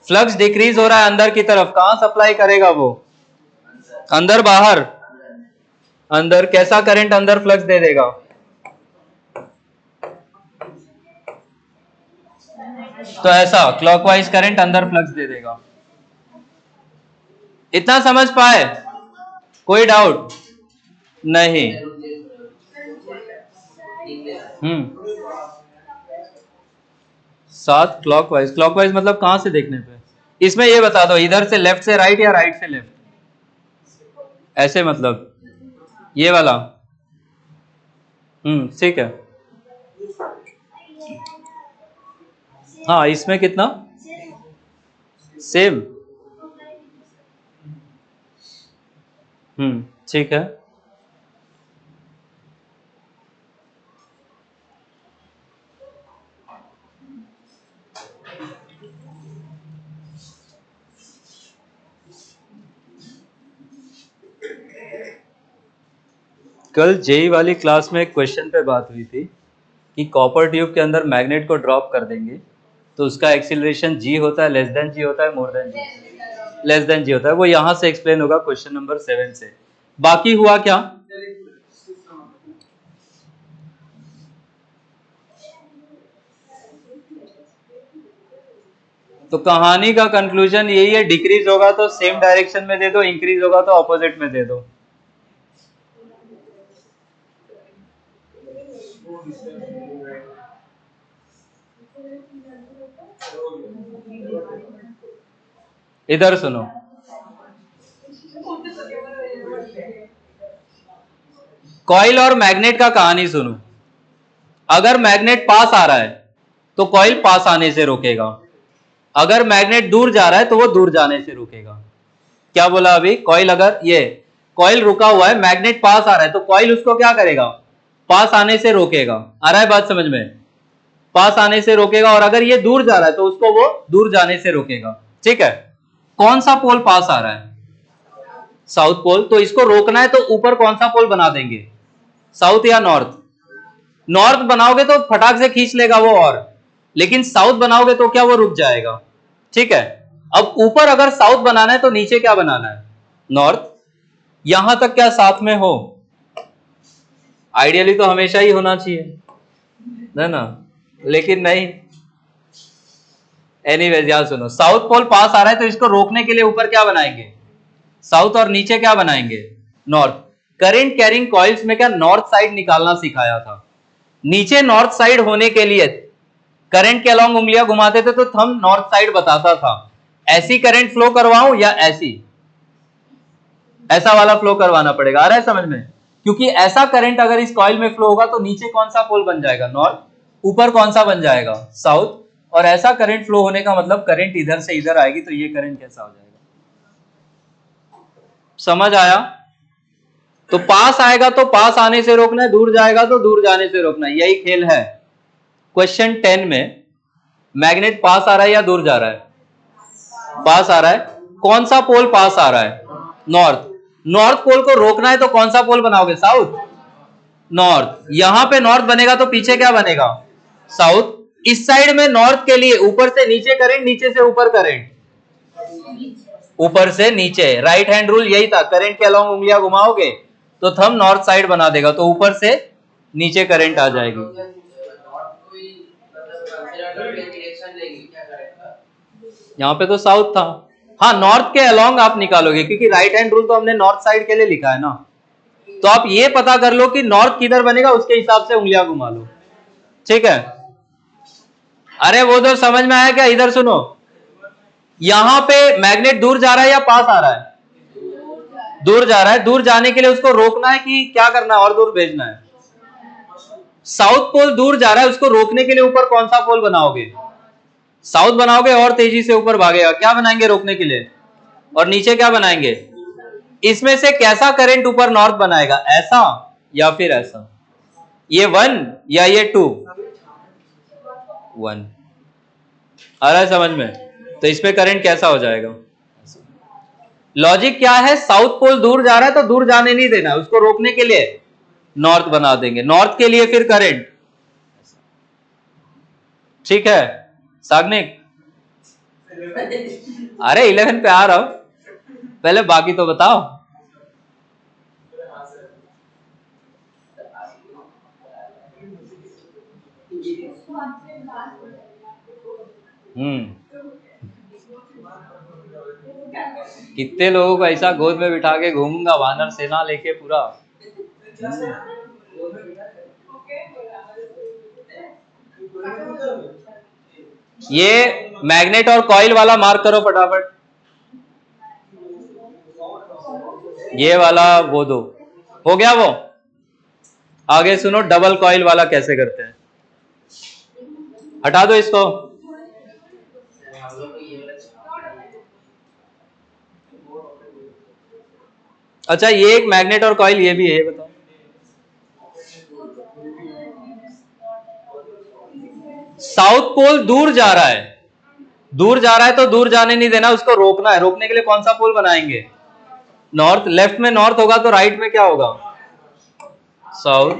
फ्लक्स डिक्रीज हो रहा है अंदर की तरफ, कहां सप्लाई करेगा वो? अंदर बाहर? अंदर। कैसा करंट अंदर फ्लक्स दे देगा? तो ऐसा क्लॉकवाइज करंट अंदर फ्लक्स दे देगा। इतना समझ पाए? कोई डाउट नहीं? सात क्लॉकवाइज। क्लॉकवाइज मतलब कहां से देखने पे? इसमें ये बता दो, इधर से लेफ्ट से राइट या राइट से लेफ्ट? ऐसे मतलब ये वाला। ठीक है। हाँ इसमें कितना सेम। ठीक है। कल जेई वाली क्लास में एक क्वेश्चन पे बात हुई थी कि कॉपर ट्यूब के अंदर मैग्नेट को ड्रॉप कर देंगे तो उसका एक्सीलरेशन जी होता है, लेस देन जी होता है, मोर देन जी? लेस देन जी होता है। वो यहां से एक्सप्लेन होगा क्वेश्चन नंबर 7 से। बाकी हुआ क्या? तो कहानी का कंक्लूजन यही है, डिक्रीज होगा तो सेम डायरेक्शन में दे दो, इंक्रीज होगा तो ऑपोजिट में दे दो। इधर सुनो, कॉइल और मैग्नेट का कहानी सुनो। अगर मैग्नेट पास आ रहा है तो कॉइल पास आने से रोकेगा, अगर मैग्नेट दूर जा रहा है तो वो दूर जाने से रोकेगा। क्या बोला अभी? कॉइल, अगर ये कॉइल रुका हुआ है, मैग्नेट पास आ रहा है तो कॉइल उसको क्या करेगा? पास आने से रोकेगा। आ रहा है बात समझ में? पास आने से रोकेगा। और अगर ये दूर जा रहा है तो उसको वो दूर जाने से रोकेगा। ठीक है। कौन सा पोल पास आ रहा है? South pole. तो इसको रोकना है तो ऊपर कौन सा पोल बना देंगे? साउथ या नॉर्थ? नॉर्थ बनाओगे तो फटाक से खींच लेगा वो, और लेकिन साउथ बनाओगे तो क्या वो रुक जाएगा? ठीक है। अब ऊपर अगर साउथ बनाना है तो नीचे क्या बनाना है? नॉर्थ। यहां तक क्या साथ में हो? आइडियली तो हमेशा ही होना चाहिए, है ना? लेकिन नहीं। एनीवेज यार सुनो, साउथ पोल पास आ रहा है तो इसको रोकने के लिए ऊपर क्या बनाएंगे? साउथ। और नीचे क्या बनाएंगे? नॉर्थ। करंट कैरिंग कॉइल्स में क्या नॉर्थ साइड निकालना सिखाया था? नीचे नॉर्थ साइड होने के लिए करंट के अलोंग उंगलियां घुमाते थे तो थंब नॉर्थ साइड बताता था। ऐसी करंट फ्लो करवाऊं या ऐसी? ऐसा वाला फ्लो करवाना पड़ेगा। आ रहा है समझ में? क्योंकि ऐसा करंट अगर इस कॉइल में फ्लो होगा तो नीचे कौन सा पोल बन जाएगा? नॉर्थ। ऊपर कौन सा बन जाएगा? साउथ। और ऐसा करंट फ्लो होने का मतलब करंट इधर से इधर आएगी, तो ये करंट कैसा हो जाएगा? समझ आया? तो पास आएगा तो पास आने से रोकना है, दूर जाएगा तो दूर जाने से रोकना है, यही खेल है। क्वेश्चन 10 में मैग्नेट पास आ रहा है या दूर जा रहा है? पास आ रहा है। कौन सा पोल पास आ रहा है? नॉर्थ। नॉर्थ पोल को रोकना है तो कौन सा पोल बनाओगे? साउथ। नॉर्थ। यहां पे नॉर्थ बनेगा तो पीछे क्या बनेगा? साउथ। इस साइड में नॉर्थ के लिए ऊपर से नीचे करंट, नीचे से ऊपर करंट। ऊपर से नीचे। राइट हैंड रूल यही था, करंट के अलोंग उंगलियां घुमाओगे तो थंब नॉर्थ साइड बना देगा, तो ऊपर से नीचे करंट आ जाएगी। यहाँ पे तो साउथ था। हाँ, नॉर्थ के अलोंग आप निकालोगे क्योंकि राइट हैंड रूल तो हमने नॉर्थ साइड के लिए लिखा है ना। तो आप ये पता कर लो कि नॉर्थ किधर बनेगा, उसके हिसाब से उंगलियां घुमा लो। ठीक है। अरे वो तो समझ में आया क्या? इधर सुनो, यहां पे मैग्नेट दूर जा रहा है या पास आ रहा है? दूर जा रहा है। दूर जाने के लिए उसको रोकना है कि क्या करना है, और दूर भेजना है? साउथ पोल दूर जा रहा है, उसको रोकने के लिए ऊपर कौन सा पोल बनाओगे? साउथ बनाओगे और तेजी से ऊपर भागेगा। क्या बनाएंगे रोकने के लिए? और नीचे क्या बनाएंगे? इसमें से कैसा करंट ऊपर नॉर्थ बनाएगा? ऐसा या फिर ऐसा? ये 1 या ये 2? 1। आ रहा है समझ में? तो इस पे करंट कैसा हो जाएगा? लॉजिक क्या है? साउथ पोल दूर जा रहा है तो दूर जाने नहीं देना, उसको रोकने के लिए नॉर्थ बना देंगे। नॉर्थ के लिए फिर करंट। ठीक है साग्निक? अरे 11 पे आ रहा हूं, पहले बाकी तो बताओ। कितने लोगों को ऐसा गोद में बिठा के घूमूंगा वानर सेना लेके पूरा। ये मैग्नेट और कॉइल वाला मार्क करो फटाफट। ये वाला वो दो, हो गया वो। आगे सुनो डबल कॉइल वाला कैसे करते हैं। हटा दो इसको। अच्छा ये एक मैग्नेट और कॉइल ये भी है, ये बताओ। साउथ पोल दूर जा रहा है, दूर जा रहा है तो दूर जाने नहीं देना, उसको रोकना है। रोकने के लिए कौन सा पोल बनाएंगे? नॉर्थ। लेफ्ट में नॉर्थ होगा तो राइट में क्या होगा? साउथ।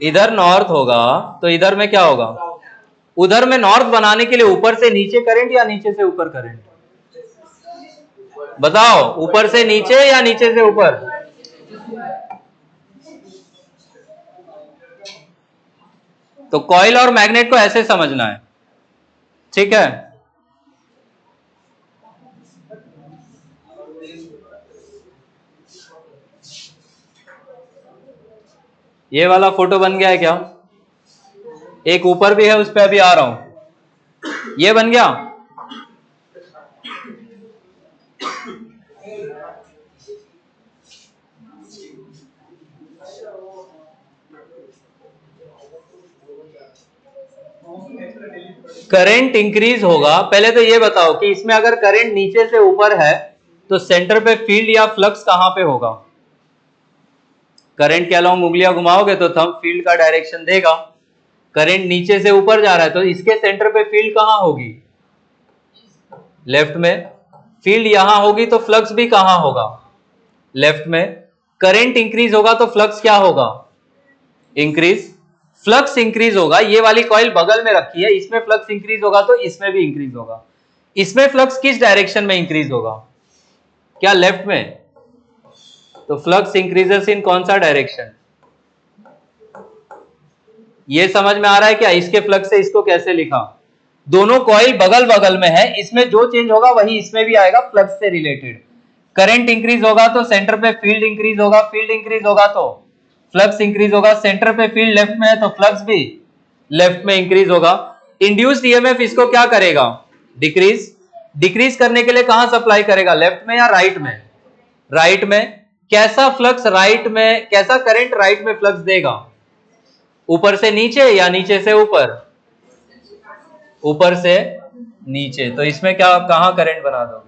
इधर नॉर्थ होगा तो इधर में क्या होगा? उधर में नॉर्थ बनाने के लिए ऊपर से नीचे करंट या नीचे से ऊपर करंट? बताओ, ऊपर से नीचे या नीचे से ऊपर? तो कॉइल और मैग्नेट को ऐसे समझना है, ठीक है। ये वाला फोटो बन गया है क्या? एक ऊपर भी है, उस पर अभी आ रहा हूं। ये बन गया। करंट इंक्रीज होगा। पहले तो ये बताओ कि इसमें अगर करंट नीचे से ऊपर है तो सेंटर पे फील्ड या फ्लक्स कहां पे होगा? करंट के अलावा उंगलियां घुमाओगे तो थंब फील्ड का डायरेक्शन देगा। करंट नीचे से ऊपर जा रहा है तो इसके सेंटर पे फील्ड कहां होगी? लेफ्ट में। फील्ड यहां होगी तो फ्लक्स भी कहां होगा? लेफ्ट में। करंट इंक्रीज होगा तो फ्लक्स क्या होगा? इंक्रीज। फ्लक्स इंक्रीज होगा। ये वाली कॉइल बगल में रखी है, इसमें फ्लक्स इंक्रीज होगा तो इसमें भी इंक्रीज होगा। इसमें फ्लक्स किस डायरेक्शन में इंक्रीज होगा? क्या लेफ्ट में? तो फ्लक्स इंक्रीजेस इन कौन सा डायरेक्शन? ये समझ में आ रहा है क्या? इसके फ्लक्स से इसको कैसे लिखा? दोनों कॉइल बगल बगल में है, इसमें जो चेंज होगा वही इसमें भी आएगा, फ्लक्स से रिलेटेड। करंट इंक्रीज होगा तो सेंटर पे फील्ड इंक्रीज होगा, फील्ड इंक्रीज होगा तो फ्लक्स इंक्रीज होगा। सेंटर पे फील्ड लेफ्ट में है तो फ्लक्स भी लेफ्ट में इंक्रीज होगा। इंड्यूस्ड ईएमएफ इसको क्या करेगा? डिक्रीज। डिक्रीज करने के लिए कहां सप्लाई करेगा? लेफ्ट में या राइट में? राइट में। कैसा फ्लक्स राइट में, कैसा करंट राइट में फ्लक्स देगा? ऊपर से नीचे या नीचे से ऊपर? ऊपर से नीचे। तो इसमें क्या, कहां करंट बना दोगे?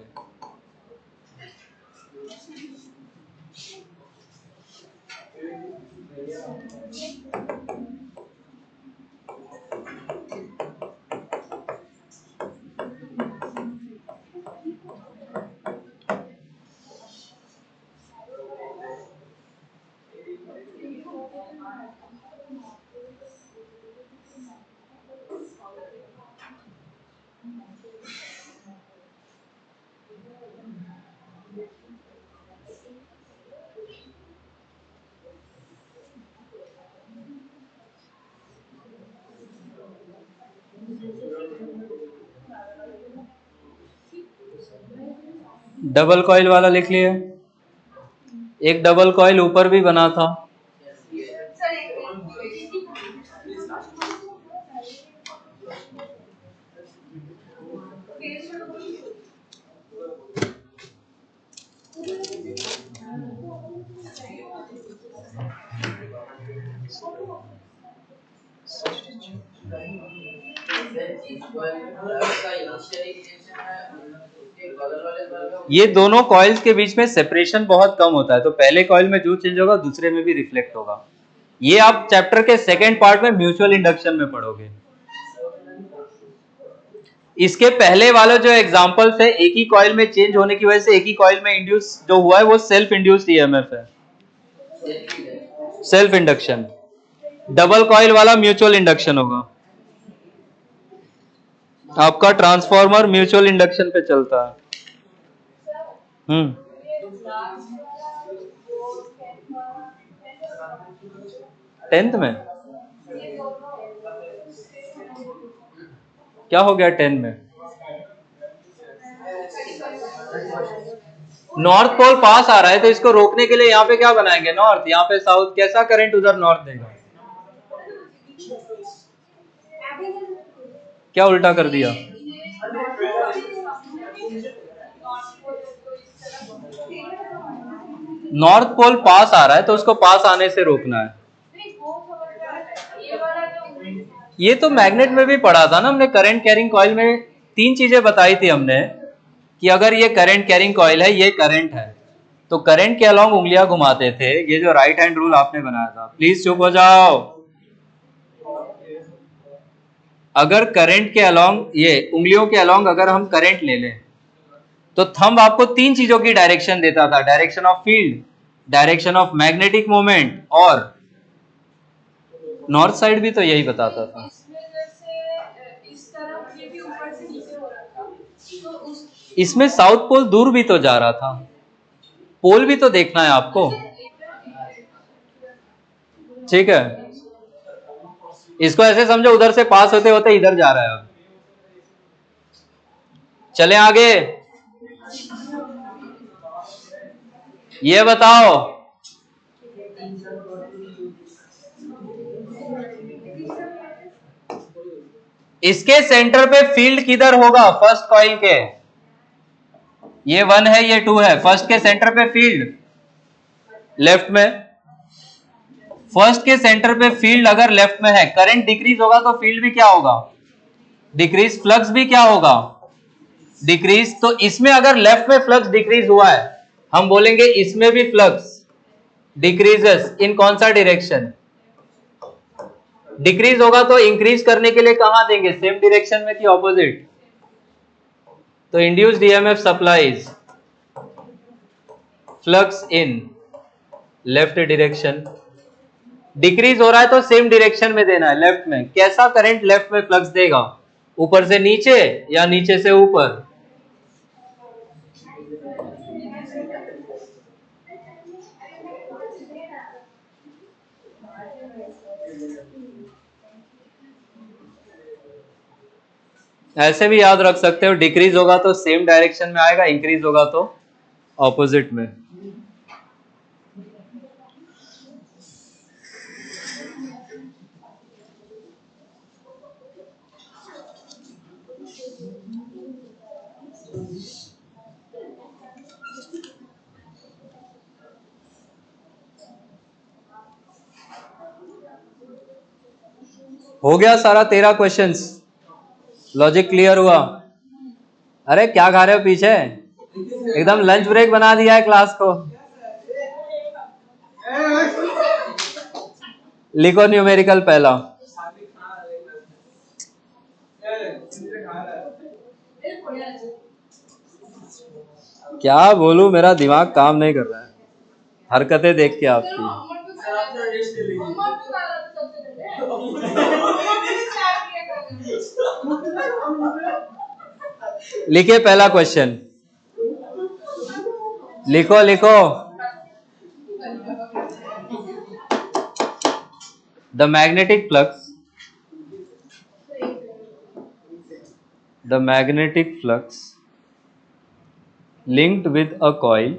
डबल कॉइल वाला लिख लिए। एक डबल कॉइल ऊपर भी बना था। ये दोनों कॉइल्स के बीच में सेपरेशन बहुत कम होता है, तो पहले कॉइल में जो चेंज होगा दूसरे में भी रिफ्लेक्ट होगा। ये आप चैप्टर के सेकेंड पार्ट में म्यूचुअल इंडक्शन में पढ़ोगे। इसके पहले वाला जो एग्जांपल्स है, एक ही कॉइल में चेंज होने की वजह से एक ही कॉइल में इंड्यूस जो हुआ है वो सेल्फ इंड्यूस्ड ईएमएफ है, सेल्फ इंडक्शन। डबल कॉइल वाला म्यूचुअल इंडक्शन होगा। आपका ट्रांसफॉर्मर म्यूचुअल इंडक्शन पे चलता है। 10th में क्या हो गया? 10 में नॉर्थ पोल पास आ रहा है तो इसको रोकने के लिए यहाँ पे क्या बनाएंगे? नॉर्थ। यहाँ पे साउथ। कैसा करंट उधर नॉर्थ देगा? क्या उल्टा कर दिया? नॉर्थ पोल पास आ रहा है तो उसको पास आने से रोकना है। ये तो मैग्नेट में भी पढ़ा था ना हमने, करंट कैरिंग कॉइल में 3 चीजें बताई थी हमने कि अगर ये करंट कैरिंग कॉइल है, ये करंट है, तो करंट के अलोंग उंगलियां घुमाते थे। ये जो राइट हैंड रूल आपने बनाया था, प्लीज चुप हो जाओ। अगर करंट के अलोंग, ये उंगलियों के अलोंग अगर हम करंट ले लें तो थंब आपको 3 चीजों की डायरेक्शन देता था, direction of field, direction of magnetic moment, और नॉर्थ साइड भी तो यही बताता था। इसमें साउथ पोल दूर भी तो जा रहा था, पोल भी तो देखना है आपको। ठीक है, इसको ऐसे समझो उधर से पास होते होते इधर जा रहा है। अब चले आगे, ये बताओ इसके सेंटर पे फील्ड किधर होगा फर्स्ट कॉइल के? ये 1 है, ये 2 है, फर्स्ट के सेंटर पे फील्ड लेफ्ट में। फर्स्ट के सेंटर पे फील्ड अगर लेफ्ट में है, करंट डिक्रीज होगा तो फील्ड भी क्या होगा? डिक्रीज। फ्लक्स भी क्या होगा? डिक्रीज। तो इसमें अगर लेफ्ट में फ्लक्स डिक्रीज हुआ है, हम बोलेंगे इसमें भी फ्लक्स डिक्रीजेस इन कौन सा डायरेक्शन? डिक्रीज होगा तो इंक्रीज करने के लिए कहां देंगे, सेम डायरेक्शन में कि ऑपोजिट? तो induced EMF supplies flux in left direction. Decrease हो रहा है तो सेम डायरेक्शन में देना है, लेफ्ट में। कैसा करंट लेफ्ट में फ्लक्स देगा, ऊपर से नीचे या नीचे से ऊपर? ऐसे भी याद रख सकते हो, डिक्रीज होगा तो सेम डायरेक्शन में आएगा, इंक्रीज होगा तो ऑपोजिट में। हो गया सारा 13 क्वेश्चंस? लॉजिक क्लियर हुआ? अरे क्या खा रहे हो पीछे, एकदम लंच ब्रेक बना दिया है क्लास को। लिखो न्यूमेरिकल पहला। क्या बोलूं, मेरा दिमाग काम नहीं कर रहा है हरकतें देख के आपकी। लिखिए पहला क्वेश्चन, लिखो लिखो। The magnetic flux, the magnetic flux linked with a coil,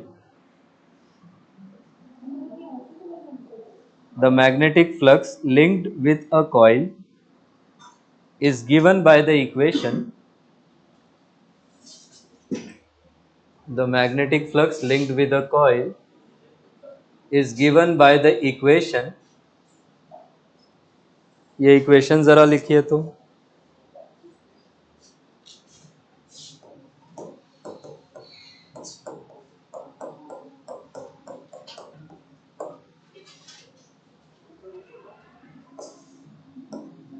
the magnetic flux linked with a coil is given by the equation, the magnetic flux linked with a coil is given by the equation, ये equation जरा लिखिए तो।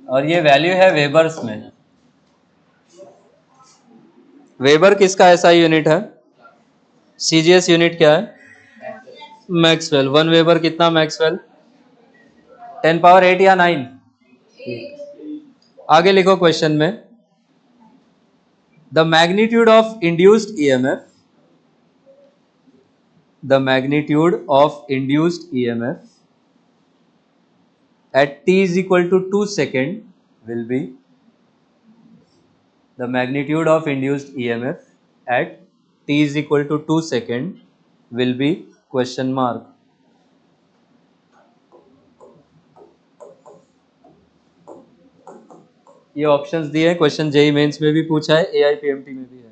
और ये value है Weber's में। Weber किसका ऐसा यूनिट है? सीजीएस यूनिट क्या है? मैक्सवेल। 1 वेबर कितना मैक्सवेल? 10 पावर 8 या 9? आगे लिखो क्वेश्चन में, the magnitude of induced EMF, the magnitude of induced EMF at t is equal to 2 second will be, the magnitude of induced EMF at t is equal to 2 second will be question mark. ये options दिए हैं, question JEE mains में भी पूछा है, AIPMT में भी है।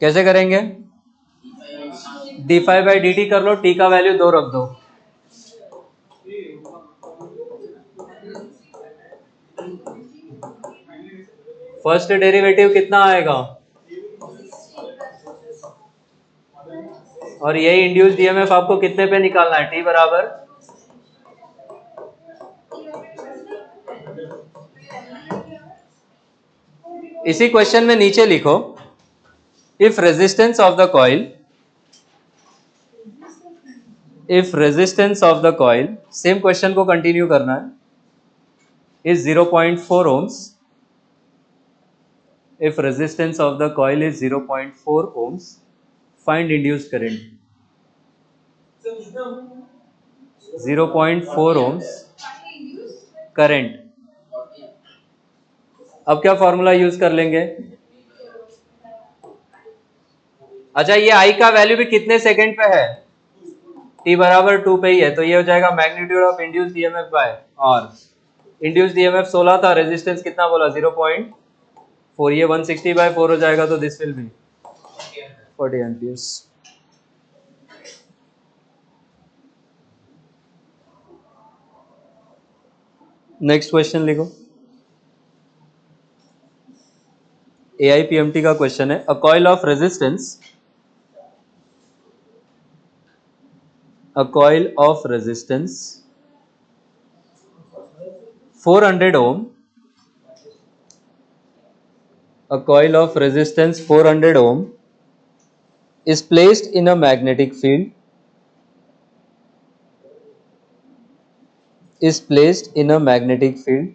कैसे करेंगे? d5/dt कर लो, t का वैल्यू 2 रख दो। फर्स्ट डेरिवेटिव कितना आएगा? और यही इंड्यूस्ड ईएमएफ आपको कितने पे निकालना है? t बराबर इसी क्वेश्चन में नीचे लिखो, if resistance of the coil, if resistance of the coil, same question को कंटिन्यू करना है, is 0.4 ohms, if resistance of the coil is 0.4 ohms, find induced current। 0.4 ohms current. अब क्या फॉर्मूला यूज कर लेंगे? अच्छा, ये आई का वैल्यू भी कितने सेकंड पे है? t बराबर 2 पे ही है, तो ये हो जाएगा magnitude of induced EMF by R. Induced EMF 16 था, रेजिस्टेंस कितना बोला? 0.4, ये 160/4 हो जाएगा, तो this will be 40 amperes. Next question लिखो, AIPMT का क्वेश्चन है, a coil of resistance, a coil of resistance 400 ohm, a coil of resistance 400 ohm is placed in a magnetic field, is placed in a magnetic field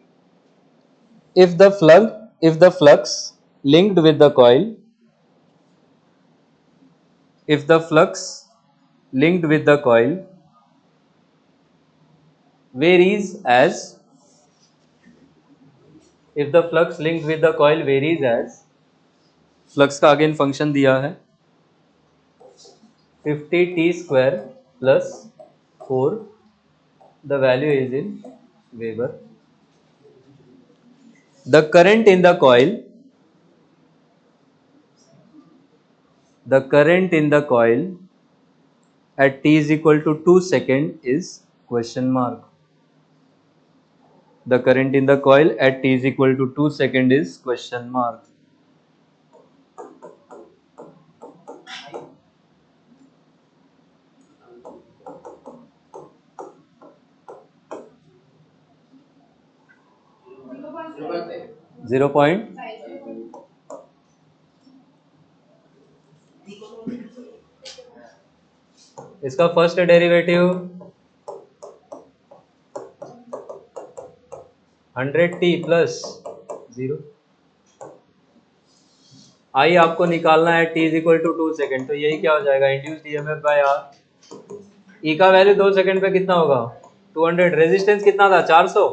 if the flux linked with the coil, if the flux linked with the coil varies as, if the flux linked with the coil varies as, flux का again function दिया है 50t square plus 4, the value is in Weber, the current in the coil, the current in the coil at t is equal to 2 second is question mark, the current in the coil at t is equal to 2 second is question mark। Zero point इसका first derivative 100t plus 0, आई आपको निकालना है t is equal to 2 second, तो यही क्या हो जाएगा? Induced EMF by R. E का वैल्यू 2 सेकेंड पे कितना होगा? 200। रेजिस्टेंस कितना था? 400।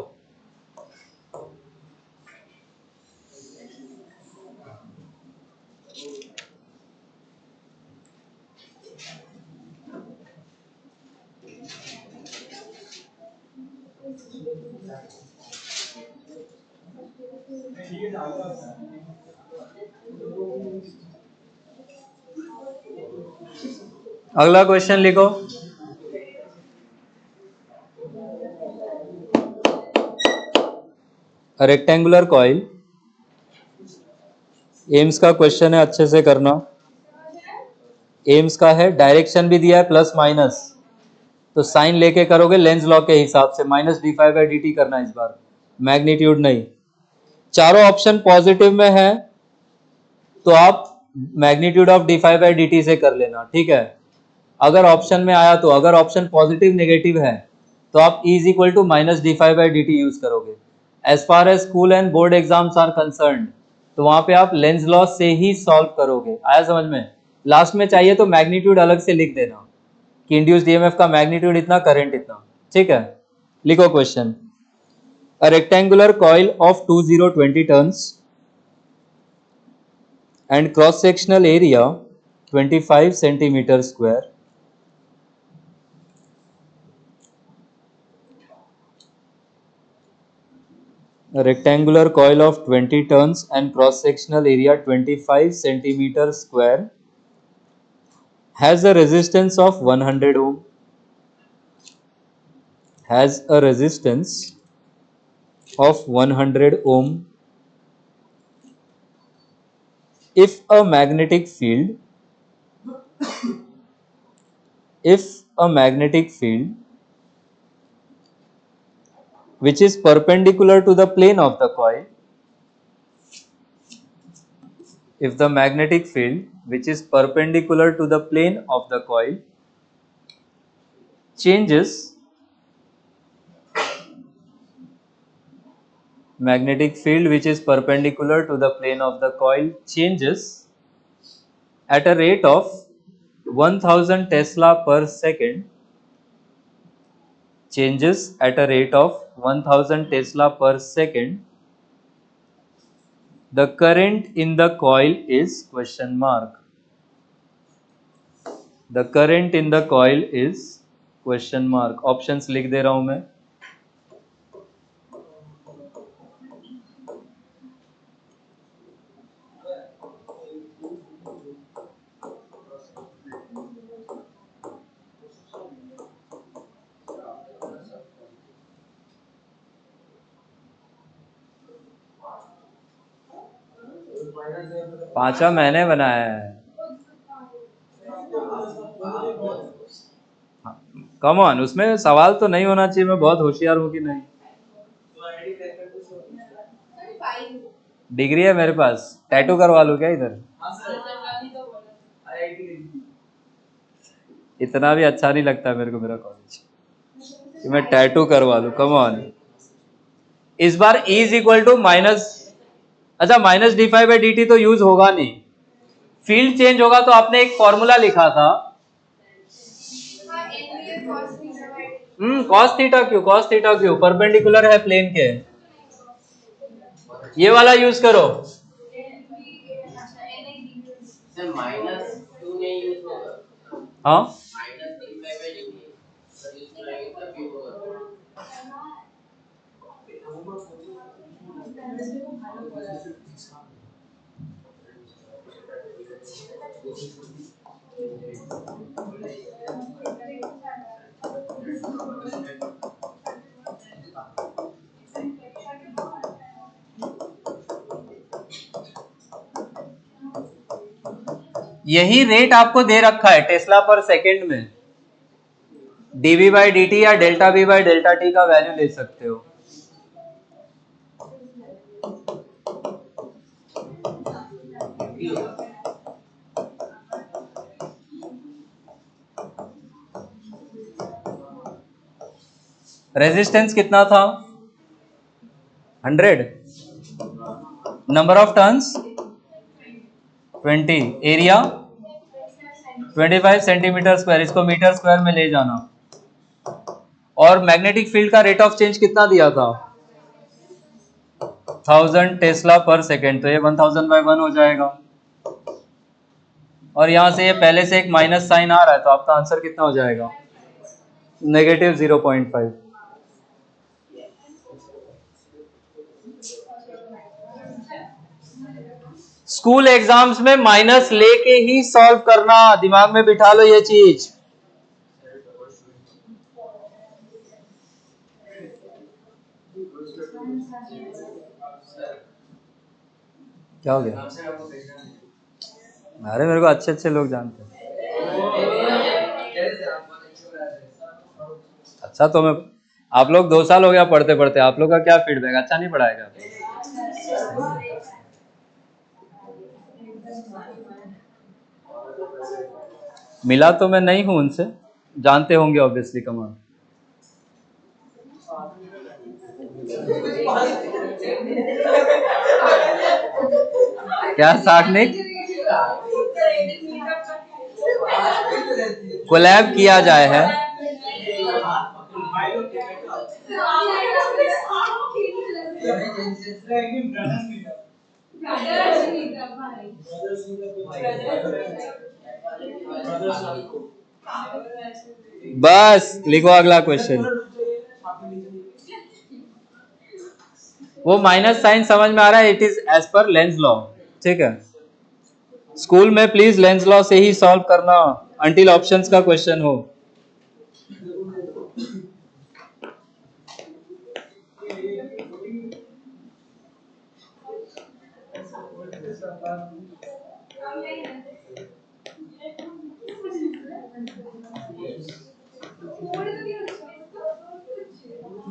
अगला क्वेश्चन लिखो, रेक्टेंगुलर कॉइल, एम्स का क्वेश्चन है, अच्छे से करना। एम्स का है, डायरेक्शन भी दिया है प्लस माइनस, तो साइन लेके करोगे लेंस लॉ के हिसाब से, माइनस d5/dt करना इस बार, मैग्नीट्यूड नहीं। चारों ऑप्शन पॉजिटिव में है तो आप मैग्नीट्यूड ऑफ d5/dt से कर लेना, ठीक है। अगर ऑप्शन में आया तो, अगर ऑप्शन पॉजिटिव नेगेटिव है तो आप e is equal to minus d5/dt use करोगे। As far as school and board exams are concerned, तो वहां पे आप लेंस लॉ से ही सॉल्व करोगे। आया समझ में? लास्ट में चाहिए तो मैग्नीट्यूड अलग से लिख देना कि इंड्यूस्ड ईएमएफ का मैग्नीट्यूड इतना, करंट इतना, ठीक है। लिखो question, a rectangular coil of 2020 turns and cross sectional area 25 centimeter square, a rectangular coil of 20 turns and cross sectional area 25 centimeter square has a resistance of 100 ohm, has a resistance of 100 ohm if a magnetic field, if a magnetic field which is perpendicular to the plane of the coil, if the magnetic field which is perpendicular to the plane of the coil changes, magnetic field which is perpendicular to the plane of the coil changes at a rate of 1000 Tesla per second, changes at a rate of 1000 Tesla per second, the current in the coil is question mark. The current in the coil is question mark. Options लिख दे रहा हूं मैं. पांचवा मैंने बनाया है. Come on, उसमें सवाल तो नहीं होना चाहिए मैं बहुत होशियार हूं कि नहीं. डिग्री है मेरे पास, टैटू करवा लूं क्या इधर? इतना भी अच्छा नहीं लगता मेरे को मेरा कॉलेज कि मैं टैटू करवा लूं. Come on. इस बार E is equal to minus, अच्छा माइनस d∅dt तो यूज होगा नहीं. फील्ड चेंज होगा तो आपने एक फॉर्मूला लिखा था. कॉस थीटा क्यों, कॉस थीटा क्यों, परपेंडिकुलर है प्लेन के. ये वाला यूज करो. हाँ यही रेट आपको दे रखा है टेस्ला पर सेकेंड में. dv/dt या डेल्टा v/डेल्टा t का वैल्यू ले सकते हो. रेजिस्टेंस कितना था? 100. Number of turns 20. Area 25 centimetre square. इसको मीटर स्क्वायर में ले जाना. और मैग्नेटिक फील्ड का रेट ऑफ चेंज कितना दिया था? 1000 टेस्ला पर सेकेंड. तो ये 1000/1 हो जाएगा. और यहां से ये पहले से एक माइनस साइन आ रहा है तो आपका आंसर कितना हो जाएगा? -0.5. स्कूल एग्जाम्स में माइनस लेके ही सॉल्व करना, दिमाग में बिठा लो ये चीज. क्या हो गया? अरे मेरे को अच्छे अच्छे लोग जानते हैं. अच्छा तो मैं, आप लोग 2 साल हो गया पढ़ते पढ़ते, आप लोग का क्या फीडबैक? अच्छा नहीं पढ़ाएगा? मिला तो मैं नहीं हूं उनसे, जानते होंगे ऑब्वियसली. कमान क्या साकनिक कोलैब किया जाए है. बस लिखो अगला क्वेश्चन. वो माइनस साइन समझ में आ रहा है? It is as per Lenz law. ठीक है, स्कूल में प्लीज लेंस लॉ से ही सॉल्व करना. until ऑप्शंस का क्वेश्चन हो।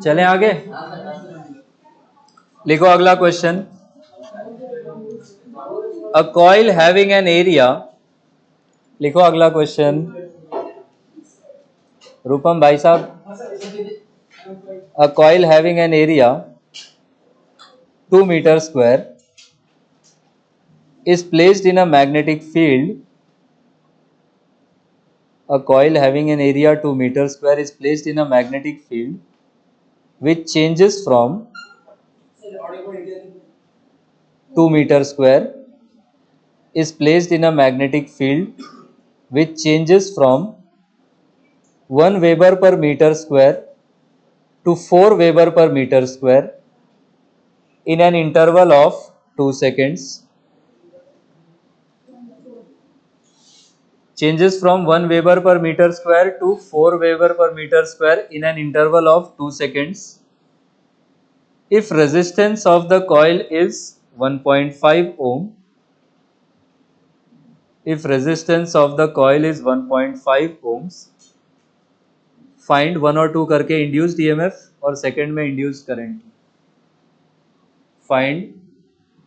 चलें आगे, लिखो अगला question. A coil having an area, लिखो अगला क्वेश्चन रूपम भाई साहब। A coil having an area 2 meter square is placed in a magnetic field. A coil having an area 2 meter square is placed in a magnetic field which changes from 2 meter square is placed in a magnetic field which changes from 1 Weber per meter square to 4 Weber per meter square in an interval of 2 seconds. Changes from 1 Weber per meter square to 4 Weber per meter square in an interval of 2 seconds. If resistance of the coil is 1.5 ohm, if resistance of the coil is 1.5 ohms, find 1 और 2 करके induced EMF और second में induced current। Find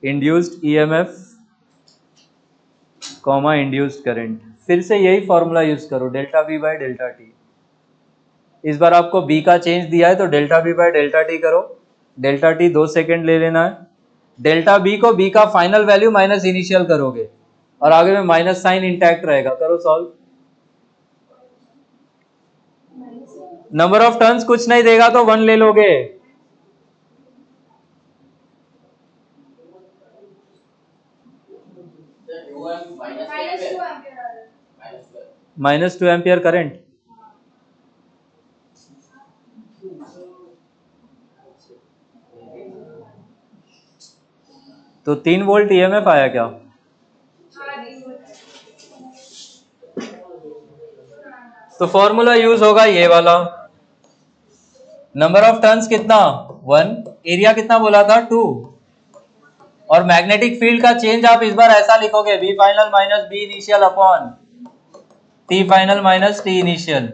induced EMF comma induced current। फिर से यही formula use करो, delta B by delta t. इस बार आपको बी का चेंज दिया है तो delta B by delta t करो, डेल्टा टी 2 सेकेंड ले लेना है, डेल्टा बी को बी का फाइनल वैल्यू माइनस इनिशियल करोगे और आगे में माइनस साइन इंटैक्ट रहेगा। करो सॉल्व। नंबर ऑफ टर्न्स कुछ नहीं देगा तो 1 ले लोगे। -2 एम्पियर करंट, तो 3 वोल्ट ईएमएफ आया क्या? तो फॉर्मूला यूज होगा ये वाला। नंबर ऑफ टर्न्स कितना 1, एरिया कितना बोला था 2, और मैग्नेटिक फील्ड का चेंज आप इस बार ऐसा लिखोगे B final minus B initial upon t final minus t initial.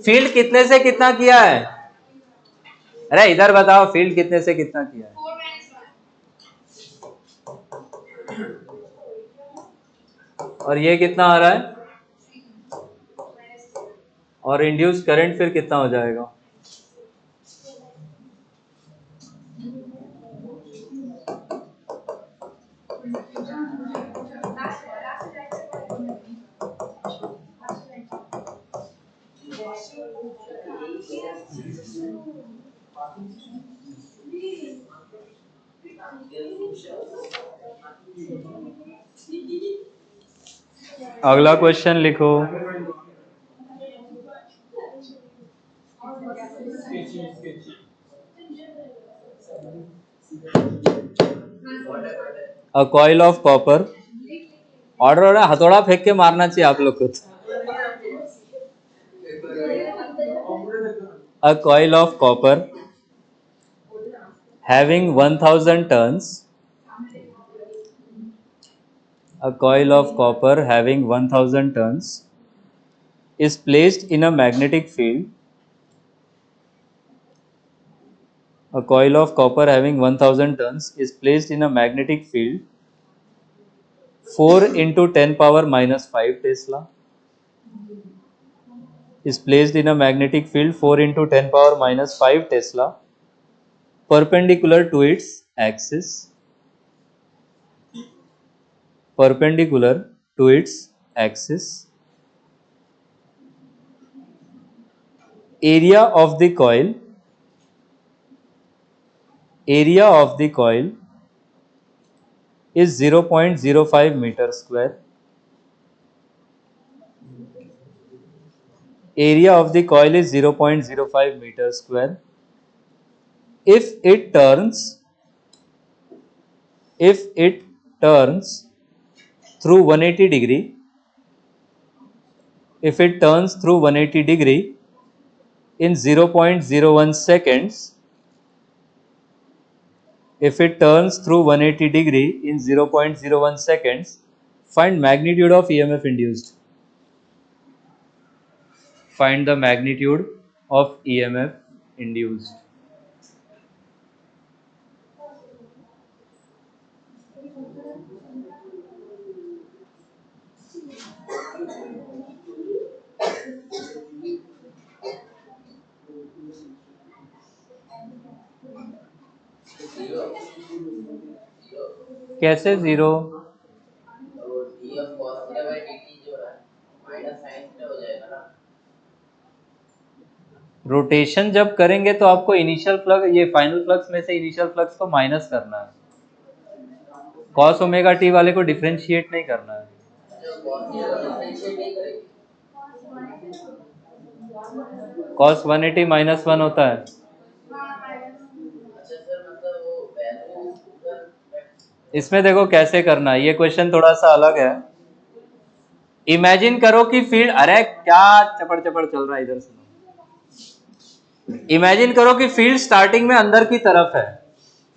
Field कितने से कितना किया है? अरे इधर बताओ, फील्ड कितने से कितना किया है? और ये कितना आ रहा है? और इंड्यूस करंट फिर कितना हो जाएगा? अगला क्वेश्चन लिखो। A coil of copper, order हो रहा है, हथौड़ा फेंक के मारना चाहिए आप लोग को। A coil of copper having 1000 turns, a coil of copper having 1000 turns is placed in a magnetic field. A coil of copper having 1000 turns is placed in a magnetic field 4 into 10 power minus 5 Tesla. Is placed in a magnetic field 4 into 10 power minus 5 Tesla perpendicular to its axis. Perpendicular to its axis. Area of the coil, area of the coil is 0.05 meter square. Area of the coil is 0.05 meter square. If it turns through 180 degree, if it turns through 180 degree in 0.01 seconds, if it turns through 180 degree in 0.01 seconds, find magnitude of EMF induced. Find the magnitude of EMF induced. कैसे zero? Rotation जब करेंगे तो आपको initial flux, ये final flux में से initial flux को minus करना है। कॉस ओमेगा टी वाले को डिफरेंशिएट नहीं करना है। कॉस 180 -1 होता है। इसमें देखो कैसे करना है, ये क्वेश्चन थोड़ा सा अलग है। इमेजिन करो कि फील्ड, अरे क्या चपड़ चपड़ चल रहा है इधर से। इमेजिन करो कि फील्ड स्टार्टिंग में अंदर की तरफ है।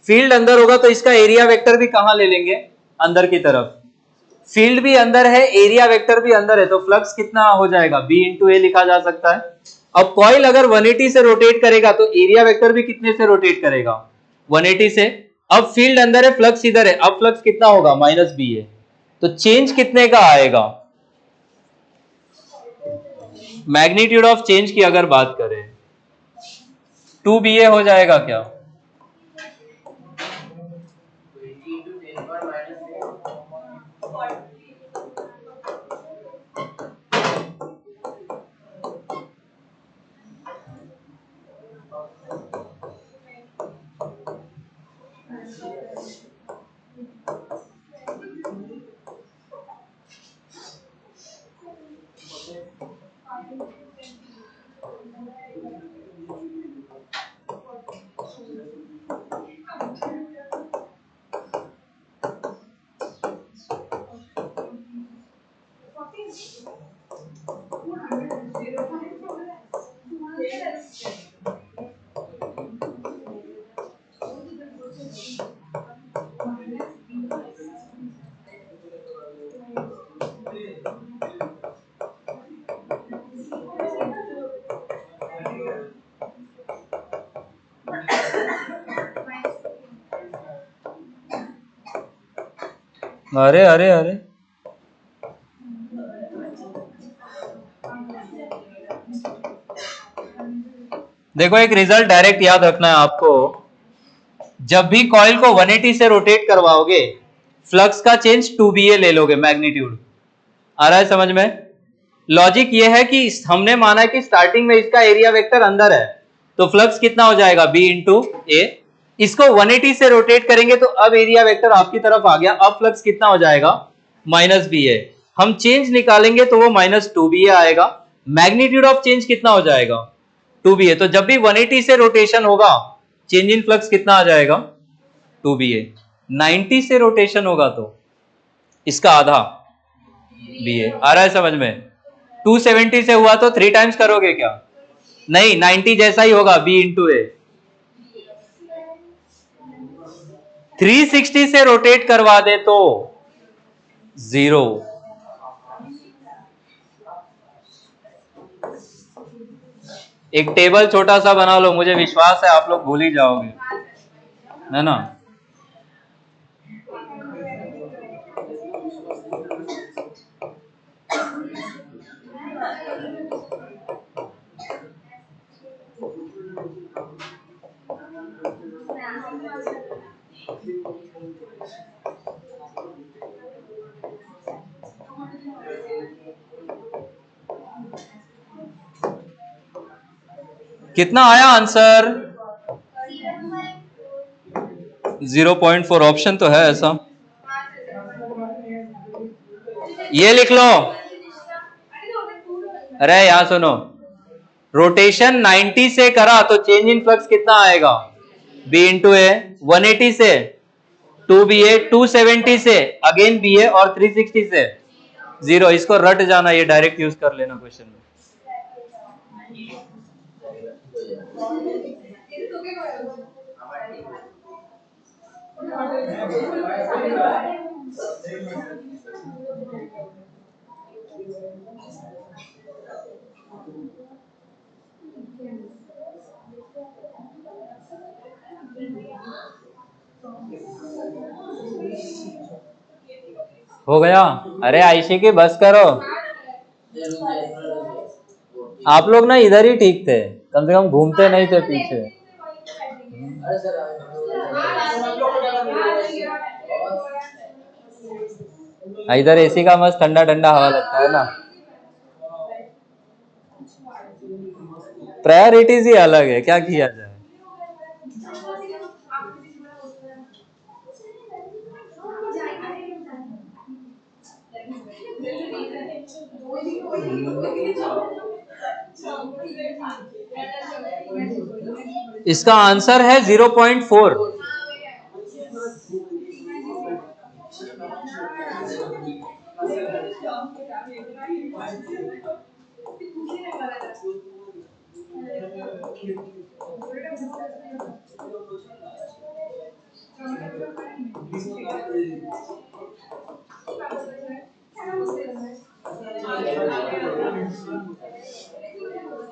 फील्ड अंदर होगा तो इसका एरिया वेक्टर भी कहां ले लेंगे? अंदर की तरफ। फील्ड भी अंदर है, एरिया वेक्टर भी अंदर है, तो फ्लक्स कितना हो जाएगा? B × A लिखा जा सकता है। अब कॉइल अगर 180 से रोटेट करेगा तो एरिया वेक्टर भी कितने से रोटेट करेगा? 180 से। अब फील्ड अंदर है, फ्लक्स इधर है, अब फ्लक्स कितना होगा? -BA। तो चेंज कितने का आएगा? मैग्नीट्यूड ऑफ चेंज की अगर बात करें 2BA हो जाएगा क्या? अरे अरे अरे, देखो एक रिजल्ट डायरेक्ट याद रखना है आपको। जब भी कॉइल को 180 से रोटेट करवाओगे, फ्लक्स का चेंज 2BA ले लोगे मैग्नीट्यूड। आ रहा है समझ में? लॉजिक ये है कि हमने माना कि स्टार्टिंग में इसका एरिया वेक्टर अंदर है, तो फ्लक्स कितना हो जाएगा? B × A। इसको 180 से रोटेट करेंगे तो अब एरिया वेक्टर आपकी तरफ आ गया, अब फ्लक्स कितना हो जाएगा? -BA। हम चेंज निकालेंगे तो वो -2BA आएगा। मैग्नीट्यूड ऑफ चेंज कितना हो जाएगा? 2BA। तो जब भी 180 से रोटेशन होगा, चेंज इन फ्लक्स कितना आ जाएगा? 2BA। 90 से रोटेशन होगा तो इसका आधा BA। आ रहा है समझ में? 270 से हुआ तो 3 टाइम्स करोगे क्या? नहीं, 90 जैसा ही होगा, B × A। 360 से रोटेट करवा दे तो 0। एक टेबल छोटा सा बना लो, मुझे विश्वास है आप लोग भूल ही जाओगे, है ना? कितना आया आंसर? 0.4। ऑप्शन तो है ऐसा, ये लिख लो। अरे यहां सुनो, रोटेशन 90 से करा तो चेंज इन फ्लक्स कितना आएगा? B × A। 180 से 2BA, 270 से अगेन BA और 360 से 0, इसको रट जाना, ये डायरेक्ट यूज कर लेना क्वेश्चन में। हो गया? अरे आयशी की बस करो, आप लोग ना इधर ही ठीक थे, कम से कम घूमते नहीं थे पीछे। इधर एसी का मस्त ठंडा ठंडा हवा लगता है ना। प्रायोरिटीज ही अलग है, क्या किया जाए। इसका आंसर है 0.4।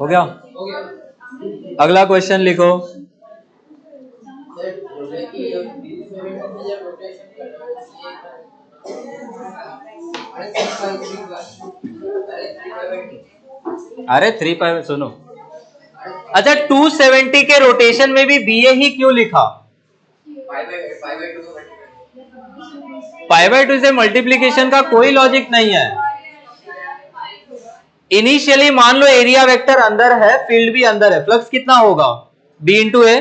हो गया? अगला क्वेश्चन लिखो। अरे 3 सुनो, अच्छा 270 के रोटेशन में भी बी ए ही क्यों लिखा? पाई बाय 2 से मल्टीप्लीकेशन का कोई लॉजिक नहीं है। इनिशियली मान लो एरिया वेक्टर अंदर है, फील्ड भी अंदर है, फ्लक्स कितना होगा? बी इंटू ए।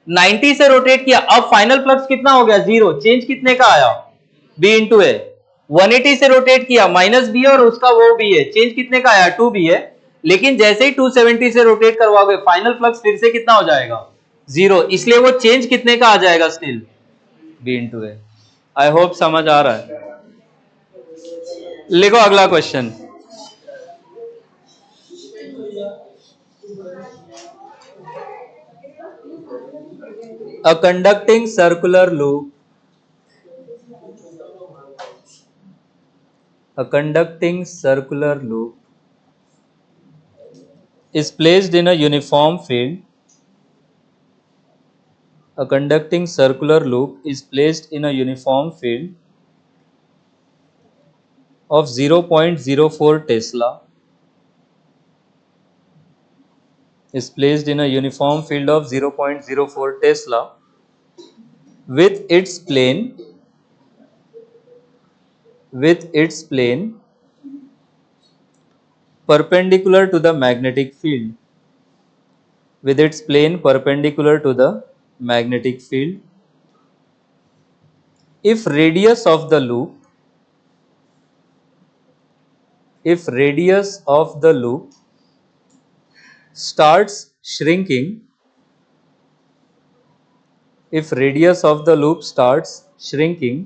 90 से रोटेट किया, अब फाइनल फ्लक्स कितना हो गया? 0। चेंज कितने का आया? बी इंटू ए। 180 से रोटेट किया, माइनस बी और उसका वो बी है, चेंज कितने का आया? 2 बी है। लेकिन जैसे ही 270 से रोटेट करवाओगे, फाइनल फ्लक्स फिर से कितना हो जाएगा? 0। इसलिए वो चेंज कितने का आ जाएगा? Still be into A. I hope समझ आ रहा है। लिखो अगला question. A conducting circular loop, a conducting circular loop is placed in a uniform field. A conducting circular loop is placed in a uniform field of 0.04 Tesla. Is placed in a uniform field of 0.04 Tesla with its plane perpendicular to the magnetic field, with its plane perpendicular to the magnetic field. If radius of the loop starts shrinking, if radius of the loop starts shrinking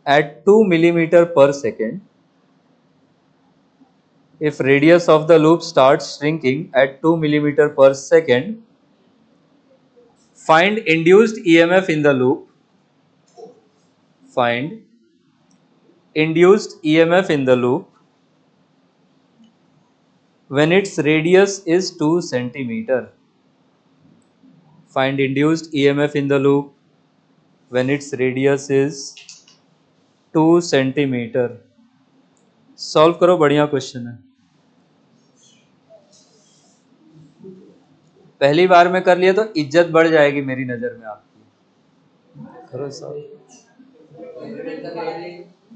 at 2 millimeter per second, if radius of the loop starts shrinking at 2 millimeter per second, find induced EMF in the loop. Find induced EMF in the loop when its radius is 2 centimeter. Find induced EMF in the loop when its radius is 2 centimeter. Solve करो, बढ़िया question है। पहली बार में कर लिया तो इज्जत बढ़ जाएगी मेरी नजर में आपकी। करो सॉल्व।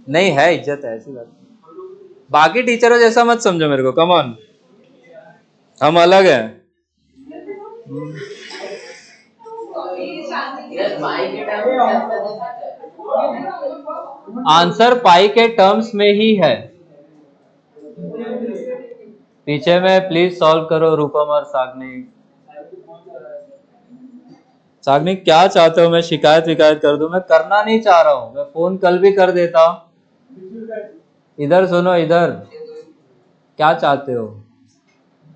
नहीं है, इज्जत है, ऐसी बात नहीं। बाकी टीचरों जैसा मत समझो मेरे को, कम ऑन, हम अलग हैं। आंसर पाई के टर्म्स में ही है। पीछे में प्लीज सॉल्व करो रूपम और साग्निक। साग्निक क्या चाहते हो? मैं शिकायत विकायत कर दूं? मैं करना नहीं चाह रहा हूं, मैं फोन कल भी कर देता। इधर सुनो, इधर क्या चाहते हो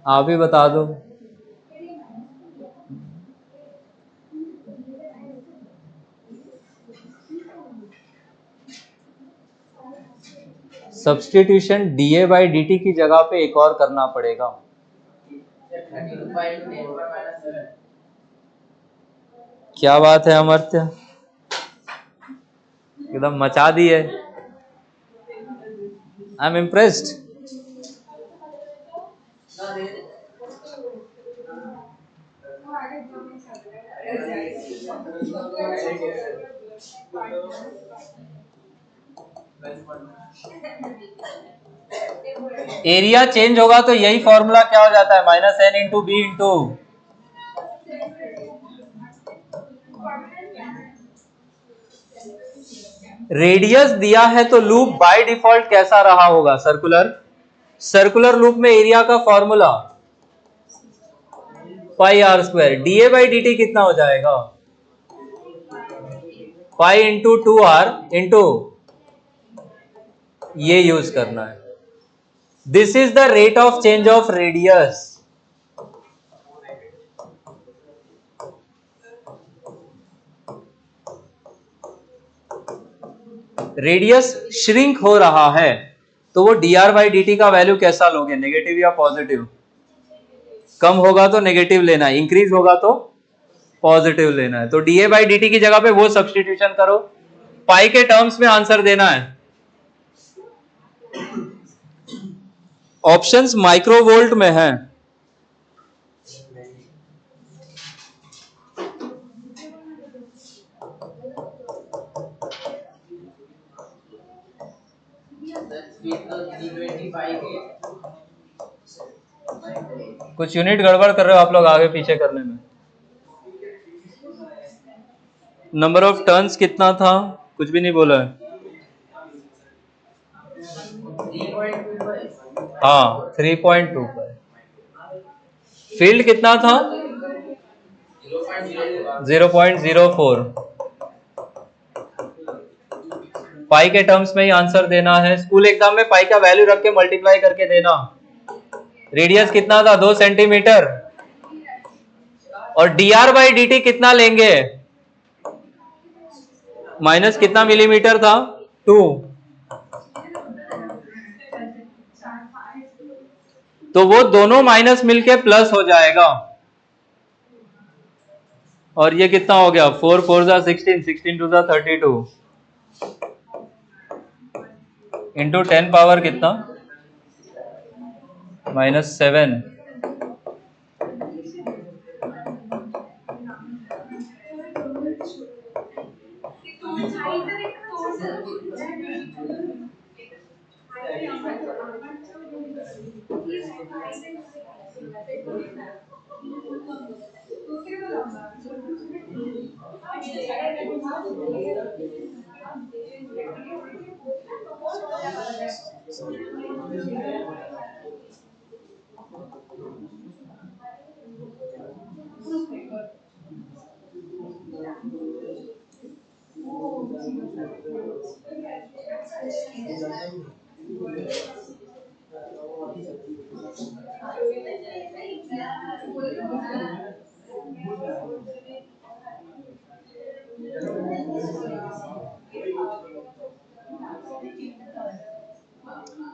आप ही बता दो। सब्स्टिट्यूशन डीए बाई डी की जगह पे एक और करना पड़ेगा। क्या बात है अमर्त्य, एकदम मचा दी है। I am impressed. Area change होगा तो यही फॉर्मूला क्या हो जाता है, minus n into B into. Radius दिया है तो लूप बाय डिफॉल्ट कैसा रहा होगा, सर्कुलर। सर्कुलर लूप में एरिया का formula pi r square. D A by d t कितना हो जाएगा, पाई इंटू 2r इंटू, ये यूज करना है। This is the rate of change of radius. Radius shrink हो रहा है तो वो D R by d T का वैल्यू कैसा लोगे, नेगेटिव या पॉजिटिव। कम होगा तो नेगेटिव लेना है, इंक्रीज होगा तो पॉजिटिव लेना है। तो डीए बाई डी टी की जगह पे वो सब्सटीट्यूशन करो, पाई के टर्म्स में आंसर देना है। ऑप्शंस माइक्रोवोल्ट में है। कुछ यूनिट गड़बड़ कर रहे हो आप लोग आगे पीछे करने में। नंबर ऑफ टर्न्स कितना था, कुछ भी नहीं बोला है। हाँ 3.25। फील्ड कितना था 0.04। पाई के टर्म्स में ही आंसर देना है। स्कूल एग्जाम में पाई का वैल्यू रख के मल्टीप्लाई करके देना। रेडियस कितना था 2 सेंटीमीटर, और dr बाई dt कितना लेंगे, माइनस कितना मिलीमीटर था 2, तो वो दोनों माइनस मिलके प्लस हो जाएगा। और ये कितना हो गया 4 4 जा 16, 16 2 जा 32 इंटू 10 पावर कितना -7।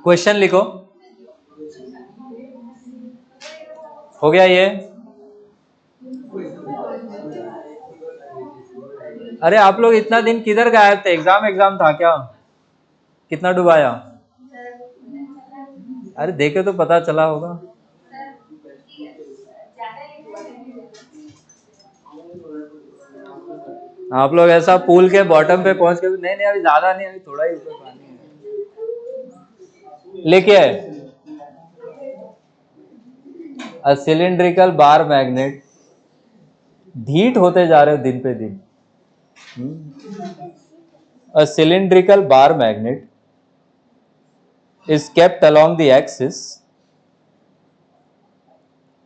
क्वेश्चन लिखो, हो गया ये। अरे आप लोग इतना दिन किधर गायब थे, एग्जाम था क्या, कितना डुबाया। अरे देखे तो पता चला होगा। आप लोग ऐसा पूल के बॉटम पे पहुंच के, नहीं अभी ज्यादा नहीं, अभी थोड़ा ही ऊपर पानी है, लेके आए। अ सिलिंड्रिकल बार मैग्नेट, ढीठ होते जा रहे हो दिन पे दिन। A cylindrical bar magnet is kept along the axis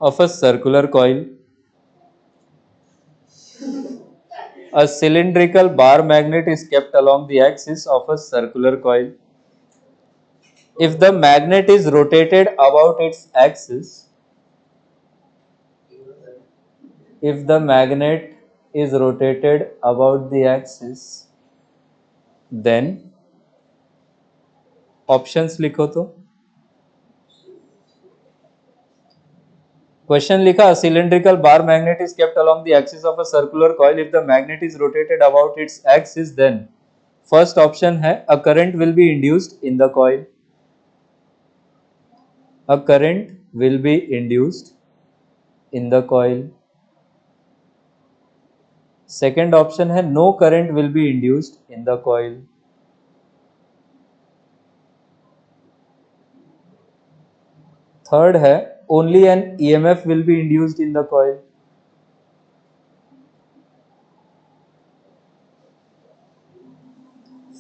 of a circular coil. A cylindrical bar magnet is kept along the axis of a circular coil. if the magnet is rotated about its axis, if the magnet is rotated about the axis, then options लिखो तो question लिखा cylindrical bar magnet is kept along the axis of a circular coil. If the magnet is rotated about its axis, then first option है a current will be induced in the coil. A current will be induced in the coil. Second option है no current will be induced in the coil. Third है only an EMF will be induced in the coil.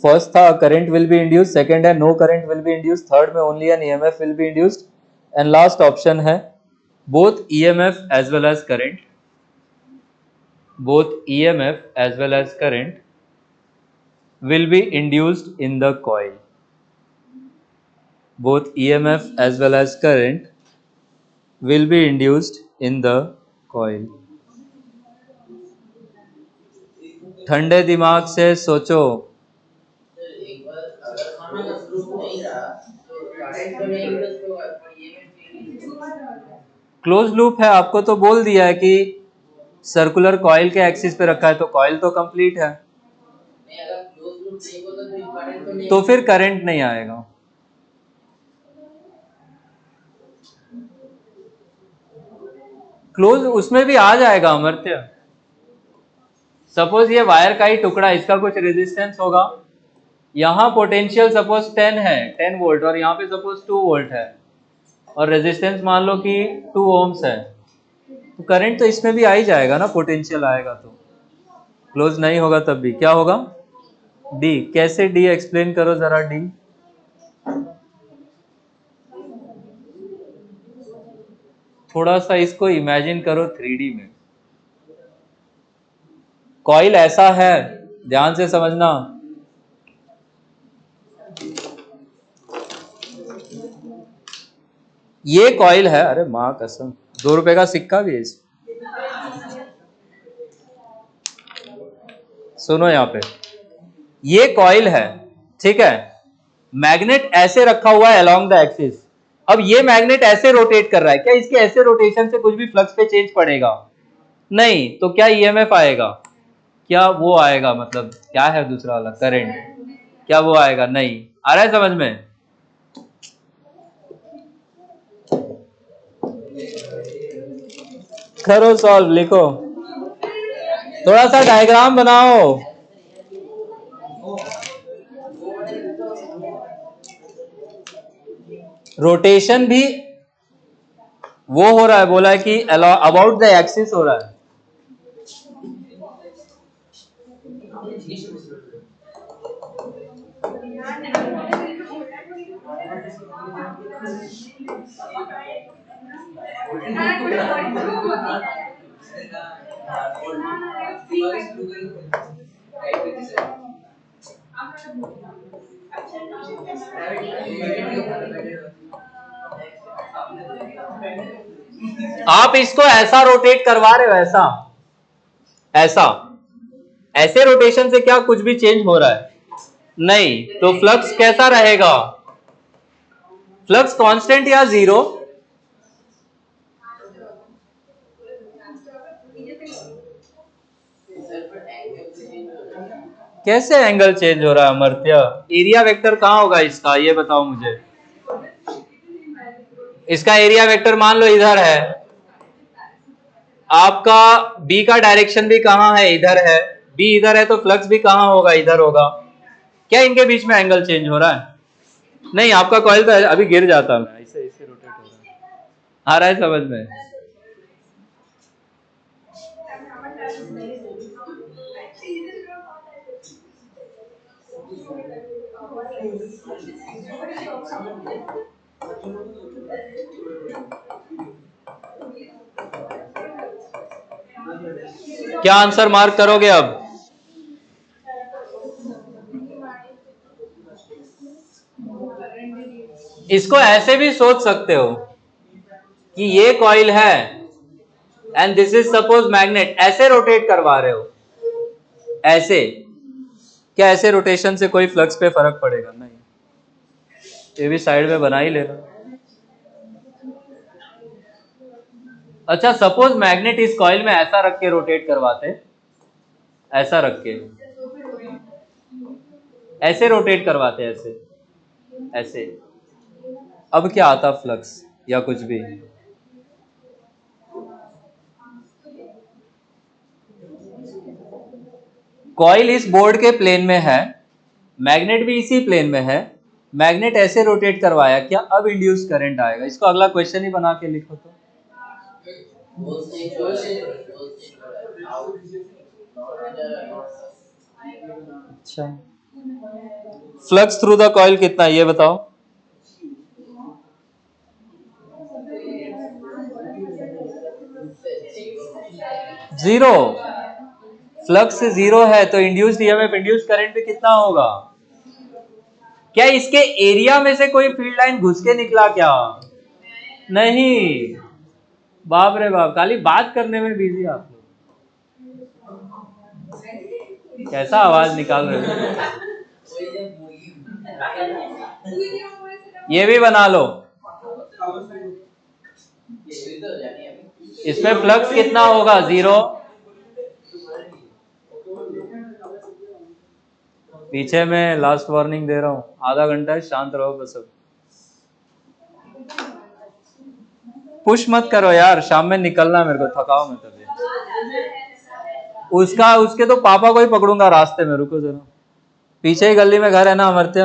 First था current will be induced, second है no current will be induced, third में only an EMF will be induced, and last option है both EMF as well as current, both EMF as well as current will be induced in the coil. Both EMF as well as current will be induced in the coil. ठंडे दिमाग से सोचो. Close loop है, आपको तो बोल दिया है कि सर्कुलर कॉइल के एक्सिस पे रखा है तो कॉइल तो कंप्लीट है. तो फिर करंट नहीं आएगा. क्लोज उसमें भी आ जाएगा अमर्त्य. सपोज ये वायर का ही टुकड़ा, इसका कुछ रेजिस्टेंस होगा, यहाँ पोटेंशियल सपोज 10 है, 10 वोल्ट, और यहाँ पे सपोज 2 वोल्ट है, और रेजिस्टेंस मान लो कि 2 ओम्स है, तो करंट तो इसमें भी आ ही जाएगा ना, पोटेंशियल आएगा तो. क्लोज नहीं होगा तब भी क्या होगा? डी. कैसे डी एक्सप्लेन करो जरा. डी थोड़ा सा इसको इमेजिन करो 3D में. कॉइल ऐसा है, ध्यान से समझना. ये कॉइल है, अरे माँ कसम 2 रुपए का सिक्का भी है इस. सुनो यहाँ पे, ये कॉइल है, ठीक है. मैग्नेट ऐसे रखा हुआ है अलोंग द एक्सिस. अब ये मैग्नेट ऐसे रोटेट कर रहा है, क्या इसके ऐसे रोटेशन से कुछ भी फ्लक्स पे चेंज पड़ेगा? नहीं. तो क्या ईएमएफ आएगा? क्या वो आएगा? मतलब क्या है दूसरा वाला करंट, क्या वो आएगा? नहीं. आ रहा है समझ में? करो सॉल्व, लिखो, थोड़ा सा डायग्राम बनाओ. रोटेशन भी वो हो रहा है, बोला है कि अबाउट द एक्सिस हो रहा है. आप इसको ऐसा रोटेट करवा रहे हो, ऐसा ऐसा, ऐसे रोटेशन से क्या कुछ भी चेंज हो रहा है? नहीं. तो फ्लक्स कैसा रहेगा? फ्लक्स कांस्टेंट या जीरो? कैसे एंगल चेंज हो रहा है अमर्त्य? एरिया वेक्टर कहाँ होगा इसका, ये बताओ मुझे. इसका एरिया वेक्टर मान लो इधर है, आपका बी का डायरेक्शन भी कहाँ है? इधर है. बी इधर है तो फ्लक्स भी कहाँ होगा? इधर होगा. क्या इनके बीच में एंगल चेंज हो रहा है? नहीं. आपका कॉइल तो अभी गिर जाता है, ऐसे ऐसे रोटेट हो रहा है. आ रहा है समझ में? क्या आंसर मार्क करोगे अब? इसको ऐसे भी सोच सकते हो कि ये कॉइल है and this is suppose magnet, ऐसे रोटेट करवा रहे हो, ऐसे, क्या ऐसे रोटेशन से कोई फ्लक्स पे फर्क पड़ेगा? नहीं, ये भी साइड में बना ही लेना। अच्छा, सपोज मैग्नेट इस कॉइल में ऐसा रख के रोटेट करवाते, ऐसा रख के, ऐसे रोटेट करवाते, ऐसे ऐसे, अब क्या आता फ्लक्स या कुछ भी? कॉइल इस बोर्ड के प्लेन में है, मैग्नेट भी इसी प्लेन में है, मैग्नेट ऐसे रोटेट करवाया, क्या अब इंड्यूस करंट आएगा? इसको अगला क्वेश्चन ही बना के लिखो तो। अच्छा, फ्लक्स थ्रू द कॉइल कितना है ये बताओ? जीरो। फ्लक्स जीरो है तो इंड्यूस्ड ईएमएफ, इंड्यूस्ड करंट भी कितना होगा? क्या इसके एरिया में से कोई फील्ड लाइन घुस के निकला क्या? नहीं। बाप रे बाप, खाली बात करने में बिजी आप लोग, कैसा आवाज निकाल रहे हो? ये भी बना लो। इसमें फ्लक्स कितना होगा? जीरो। पीछे मैं लास्ट वार्निंग दे रहा हूँ, आधा घंटा शांत रहो बस। अब पुश मत करो यार, शाम में निकलना है मेरे को, थकाओ मैं तभी। उसका, उसके तो पापा को ही पकड़ूंगा रास्ते में, रुको जरा। पीछे ही गली में घर है ना अमर्त्य,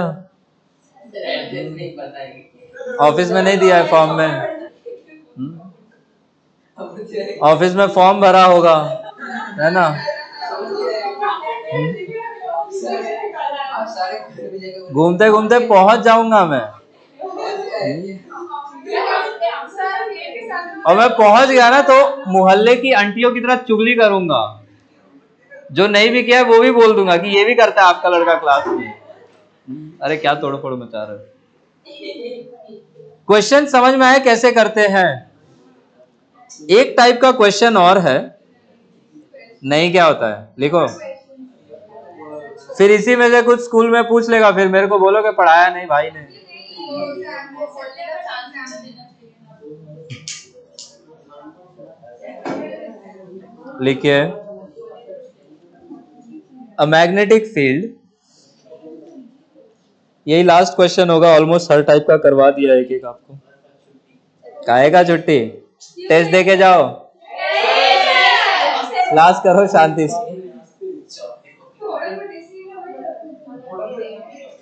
ऑफिस में नहीं दिया है फॉर्म में। ऑफिस में फॉर्म भरा होगा, है ना? घूमते घूमते पहुंच जाऊंगा मैं। और मैं पहुंच गया ना तो मोहल्ले की आंटियों की तरह चुगली करूंगा, जो नहीं भी किया है वो भी बोल दूंगा कि ये भी करता है आपका लड़का क्लास में। अरे क्या तोड़ फोड़ मचा रहे हो? क्वेश्चन समझ में आया कैसे करते हैं? एक टाइप का क्वेश्चन और है, नहीं क्या होता है लिखो, फिर इसी में से कुछ स्कूल में पूछ लेगा, फिर मेरे को बोलोगे पढ़ाया नहीं भाई ने। लिखिए, अ मैग्नेटिक फील्ड, यही लास्ट क्वेश्चन होगा, ऑलमोस्ट हर टाइप का करवा दिया एक एक आपको। काहे का छुट्टी? टेस्ट दे के जाओ, क्लास करो शांति से।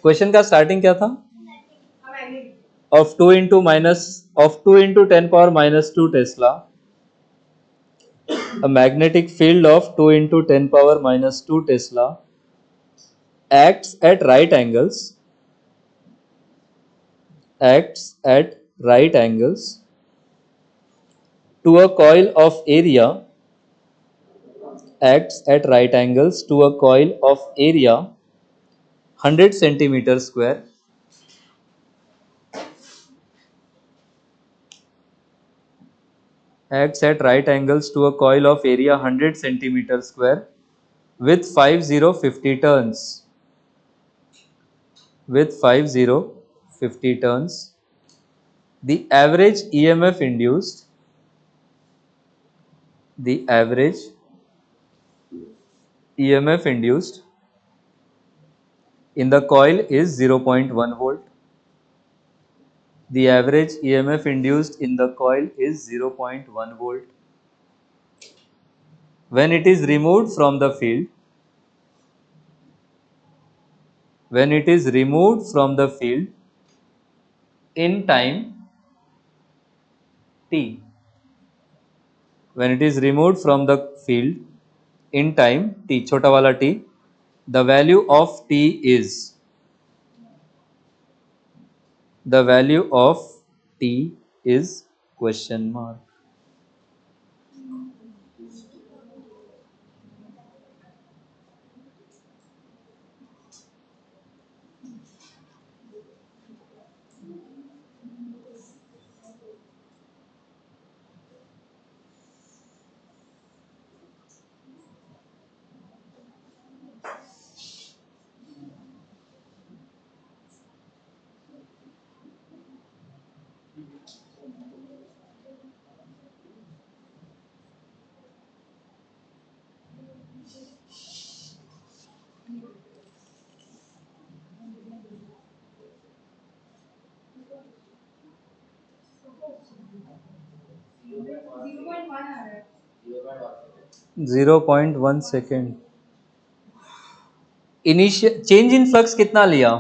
क्वेश्चन का स्टार्टिंग क्या था? Of 2 into 10 power minus 2 Tesla, a magnetic field of 2 into 10 power minus 2 Tesla acts at right angles, acts at right angles to a coil of area, acts at right angles to a coil of area 100 centimeter square, acts at right angles to a coil of area 100 centimeter square with 50 turns, with 50 turns. The average EMF induced, the average EMF induced in the coil is 0.1 volt. The average EMF induced in the coil is 0.1 volt. When it is removed from the field, when it is removed from the field in time t, when it is removed from the field in time t, छोटा वाला t, the value of t is, the value of t is question mark. 0.1 second. Initial change in flux कितना लिया?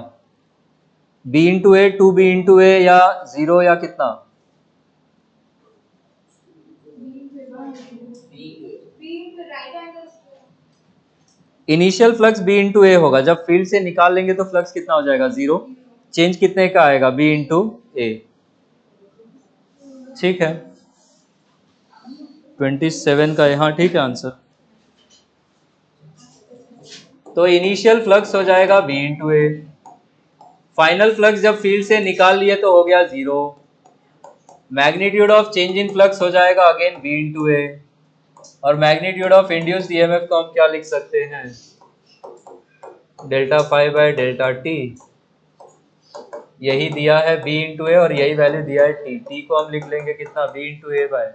B into A, two B into A, या zero, या कितना? Initial flux B into A होगा, जब field से निकाल लेंगे तो फ्लक्स कितना हो जाएगा? जीरो। चेंज कितने का आएगा? बी इंटू ए। ठीक है, 27 का यहाँ ठीक है आंसर। तो इनिशियल फ्लक्स हो जाएगा बी इंटू ए, फाइनल फ्लक्स जब फील्ड से निकाल लिए तो हो गया zero. Magnitude of change in flux हो जाएगा अगेन बी इंटू ए, और मैग्नीट्यूड ऑफ इंड्यूस्ड ईएमएफ को हम क्या लिख सकते हैं? Delta phi by delta t. यही दिया है बी इंटू ए और यही वैल्यू दिया है टी। टी को हम लिख लेंगे कितना? B into A by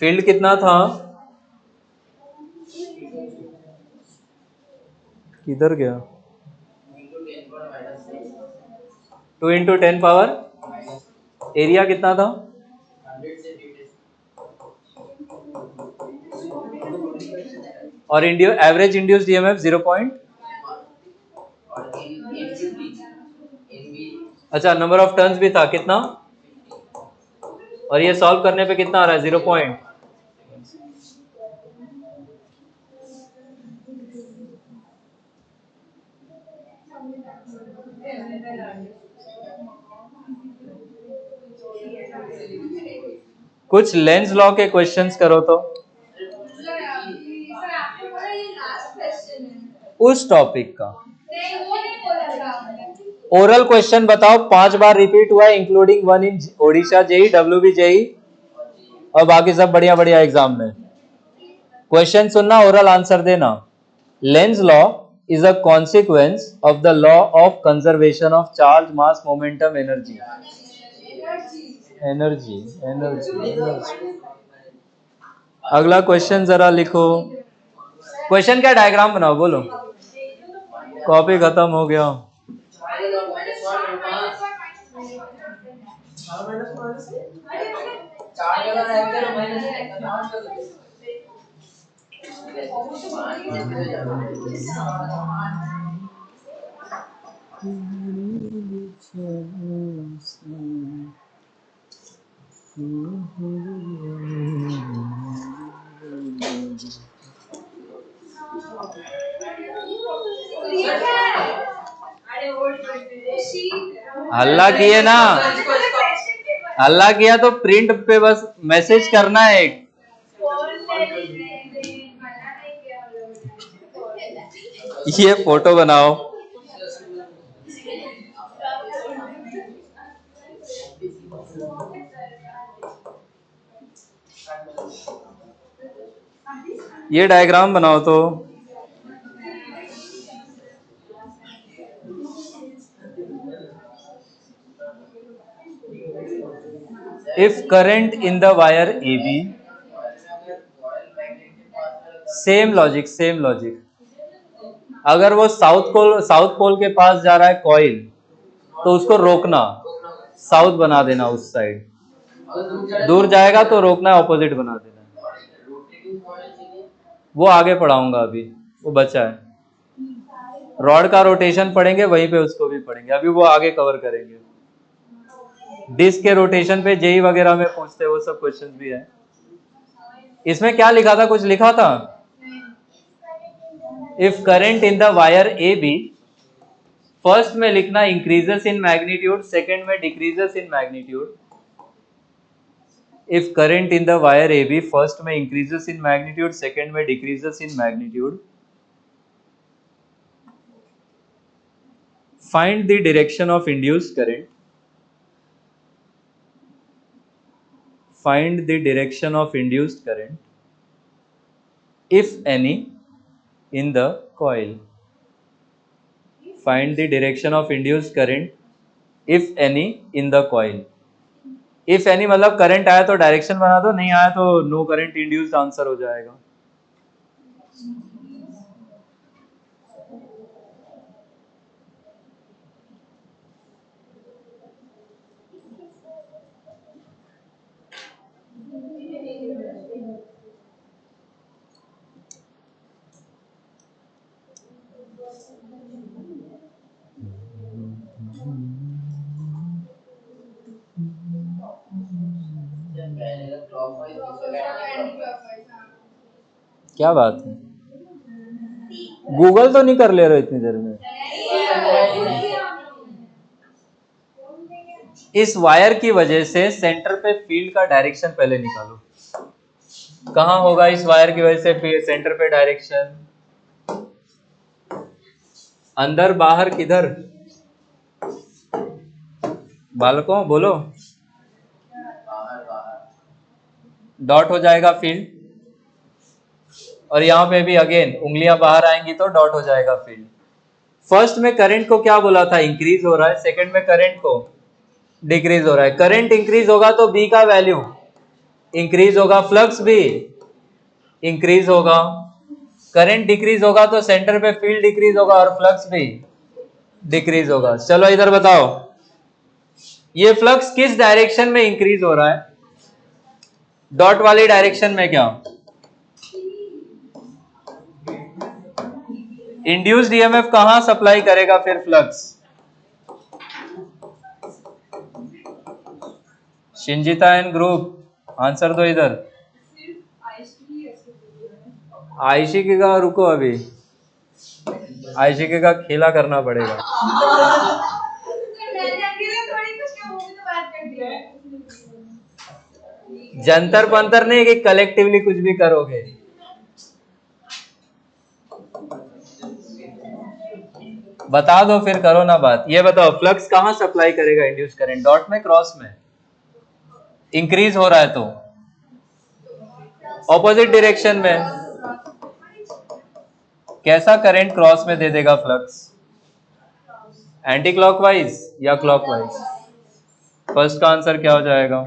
field कितना था? किधर गया? 2 × 10⁻। एरिया कितना था? और एवरेज इंड्यूस्ड ईएमएफ 0 पॉइंट। अच्छा, नंबर ऑफ टर्न्स भी था कितना? और ये सॉल्व करने पे कितना आ रहा है? 0 पॉइंट। कुछ लेंस लॉ के क्वेश्चंस करो तो उस टॉपिक का। ओरल क्वेश्चन बताओ, 5 बार रिपीट हुआ है, इंक्लूडिंग 1 इन ओडिशा जेई, डब्ल्यूबी जेई और बाकी सब बढ़िया बढ़िया एग्जाम में। क्वेश्चन सुनना, ओरल आंसर देना। Lenz law is a consequence of the law of conservation of charge, mass, momentum, energy. Energy. अगला क्वेश्चन जरा लिखो। क्वेश्चन क्या? डायग्राम बनाओ, बोलो। कॉपी खत्म हो गया। हल्ला किए ना, हल्ला किया तो प्रिंट पे बस मैसेज करना है एक। ये फोटो बनाओ। ये डायग्राम बनाओ तो। If current in the wire AB, same logic, same logic. अगर वो साउथ पोल के पास जा रहा है कॉइल, तो उसको रोकना, साउथ बना देना उस साइड। दूर जाएगा तो रोकना है, ऑपोजिट बना देना। वो आगे पढ़ाऊंगा, अभी वो बचा है। रॉड का रोटेशन पढ़ेंगे, वहीं पे उसको भी पढ़ेंगे, अभी वो आगे कवर करेंगे। डिस्क के रोटेशन पे जेई वगैरह में पूछते हैं, वो सब क्वेश्चंस भी है। इसमें क्या लिखा था? कुछ लिखा था? If current in the wire AB, first में लिखना इंक्रीजेस इन मैग्नीट्यूड, सेकंड में decreases in magnitude. If current in the wire AB, first में इंक्रीजेस इन मैग्नीट्यूड, सेकंड में decreases in magnitude. Find the direction of induced current, find the direction of induced current if any in the coil. Find the direction of induced current if any in the coil. if any मतलब current आया तो direction बना दो, नहीं आया तो no current induced answer हो जाएगा। क्या बात है, गूगल तो नहीं कर ले रहे हो इतनी देर में। इस वायर की वजह से सेंटर पे फील्ड का डायरेक्शन पहले निकालो। कहां होगा इस वायर की वजह से सेंटर पे डायरेक्शन? अंदर बाहर किधर? बालकों बोलो। डॉट हो जाएगा फील्ड, और यहां पे भी अगेन उंगलियां बाहर आएंगी तो डॉट हो जाएगा फील्ड। फर्स्ट में करंट को क्या बोला था? इंक्रीज हो रहा है। सेकंड में करंट को डिक्रीज हो रहा है। करंट इंक्रीज होगा तो बी का वैल्यू इंक्रीज होगा, फ्लक्स भी इंक्रीज होगा। करंट डिक्रीज होगा तो सेंटर पे फील्ड डिक्रीज होगा और फ्लक्स भी डिक्रीज होगा। चलो इधर बताओ, ये फ्लक्स किस डायरेक्शन में इंक्रीज हो रहा है? डॉट वाली डायरेक्शन में। क्या इंड्यूस्ड ईएमएफ कहां सप्लाई करेगा फिर फ्लक्स? शिंजिता एंड ग्रुप आंसर दो इधर। आयशिकी का रुको, अभी आयशिकी का खेला करना पड़ेगा। जंतर पंतर नहीं कि कलेक्टिवली कुछ भी करोगे। बता दो फिर करो ना बात। ये बताओ फ्लक्स कहां सप्लाई करेगा इंड्यूस करंट? डॉट में, क्रॉस में? इंक्रीज हो रहा है तो ऑपोजिट डायरेक्शन में। कैसा करंट क्रॉस में दे देगा फ्लक्स? एंटी क्लॉकवाइज या क्लॉकवाइज? फर्स्ट का आंसर क्या हो जाएगा?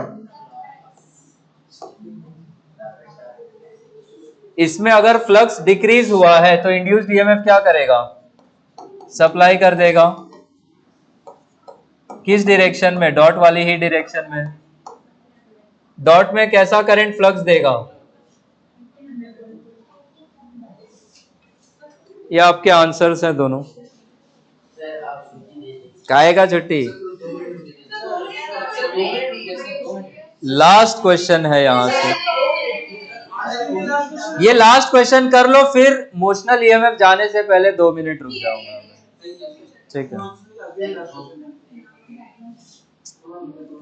इसमें अगर फ्लक्स डिक्रीज हुआ है तो इंड्यूस्ड ईएमएफ क्या करेगा? सप्लाई कर देगा। किस डायरेक्शन में? डॉट वाली ही डायरेक्शन में। डॉट में कैसा करंट फ्लक्स देगा? ये आपके आंसर्स हैं दोनों। काहे का छुट्टी? लास्ट क्वेश्चन है यहां से, ये लास्ट क्वेश्चन कर लो, फिर मोशनल ईएमएफ जाने से पहले 2 मिनट रुक जाऊंगा। ठीक है।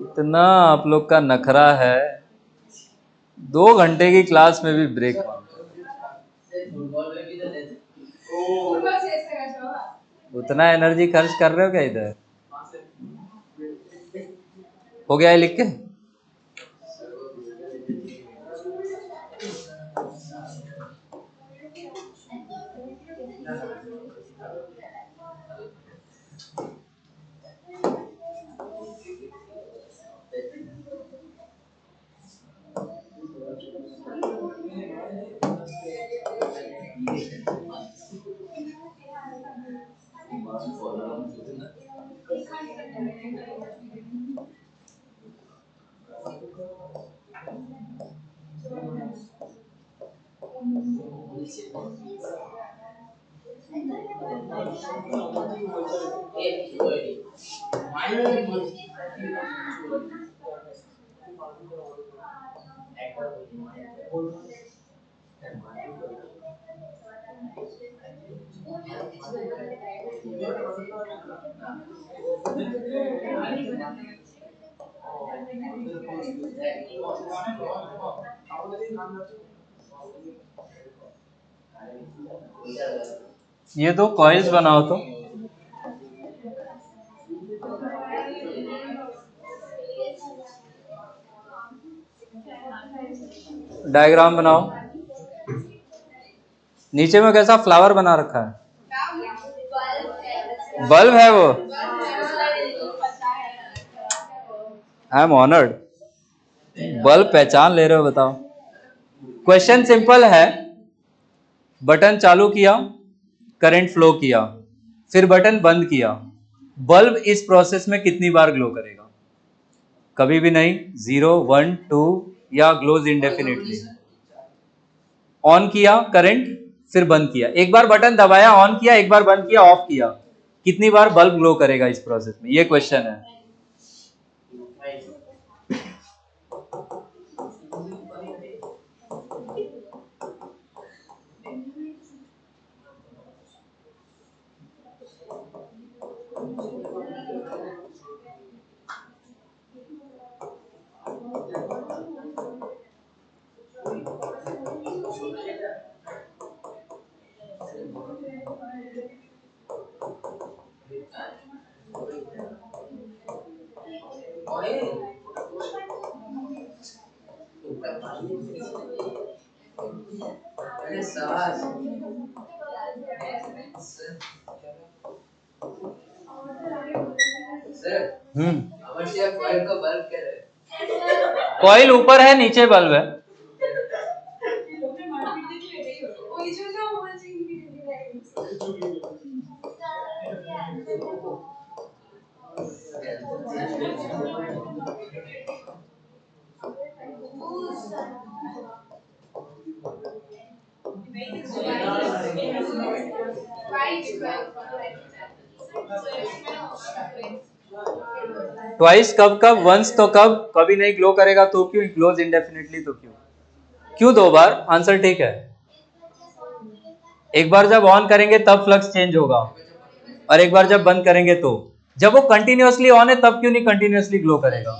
इतना आप लोग का नखरा है, 2 घंटे की क्लास में भी ब्रेक उतना एनर्जी खर्च कर रहे हो क्या इधर? हो गया है लिख के? ये 2 कॉइल्स बनाओ तो। डायग्राम बनाओ। नीचे में कैसा फ्लावर बना रखा है? बल्ब है वो। I am honoured. बल्ब पहचान ले रहे हो? बताओ। क्वेश्चन सिंपल है। बटन चालू किया, करंट फ्लो किया, फिर बटन बंद किया। बल्ब इस प्रोसेस में कितनी बार ग्लो करेगा? कभी भी नहीं। 0, 1, 2 या ग्लोज इंडेफिनिटली। ऑन किया करंट, फिर बंद किया। एक बार बटन दबाया, ऑन किया, एक बार बंद किया, ऑफ किया। कितनी बार बल्ब ग्लो करेगा इस प्रोसेस में? ये क्वेश्चन है। कॉइल ऊपर है, नीचे बल्ब है। ट्वाइस कब कब, वंस तो कब, कभी नहीं ग्लो करेगा तो क्यों, ग्लोज इंडेफिनिटली तो क्यों, क्यों 2 बार, आंसर ठीक है। एक बार जब ऑन करेंगे तब फ्लक्स चेंज होगा, और एक बार जब बंद करेंगे तो। जब वो कंटिन्यूअसली ऑन है तब क्यों नहीं कंटिन्यूअसली ग्लो करेगा,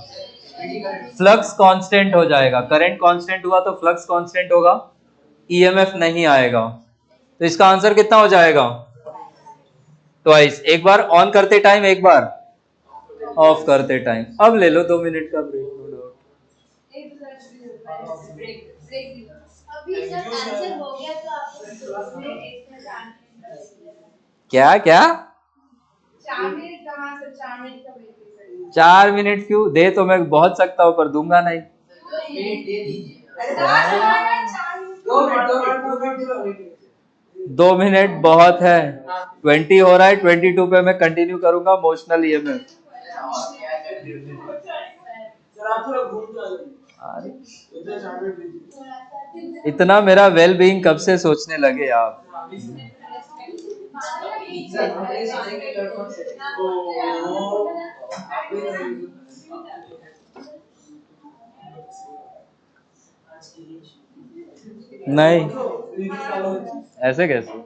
फ्लक्स कांस्टेंट हो जाएगा, करंट कांस्टेंट हुआ तो फ्लक्स कांस्टेंट होगा, ईएमएफ नहीं आएगा। तो इसका आंसर कितना हो जाएगा, ट्वाइस, एक बार ऑन करते टाइम, एक बार ऑफ करते टाइम। अब ले लो 2 मिनट का ब्रेक, नो डाउट। क्या क्या, 4 मिनट क्यों दे, तो मैं बहुत सकता हूँ पर दूंगा नहीं। 2 मिनट बहुत है, 20 हो रहा है, 22 पे मैं कंटिन्यू करूंगा इमोशनल ईएमएफ। इतना मेरा वेल बीइंग कब से सोचने लगे आप। नहीं, ऐसे कैसे।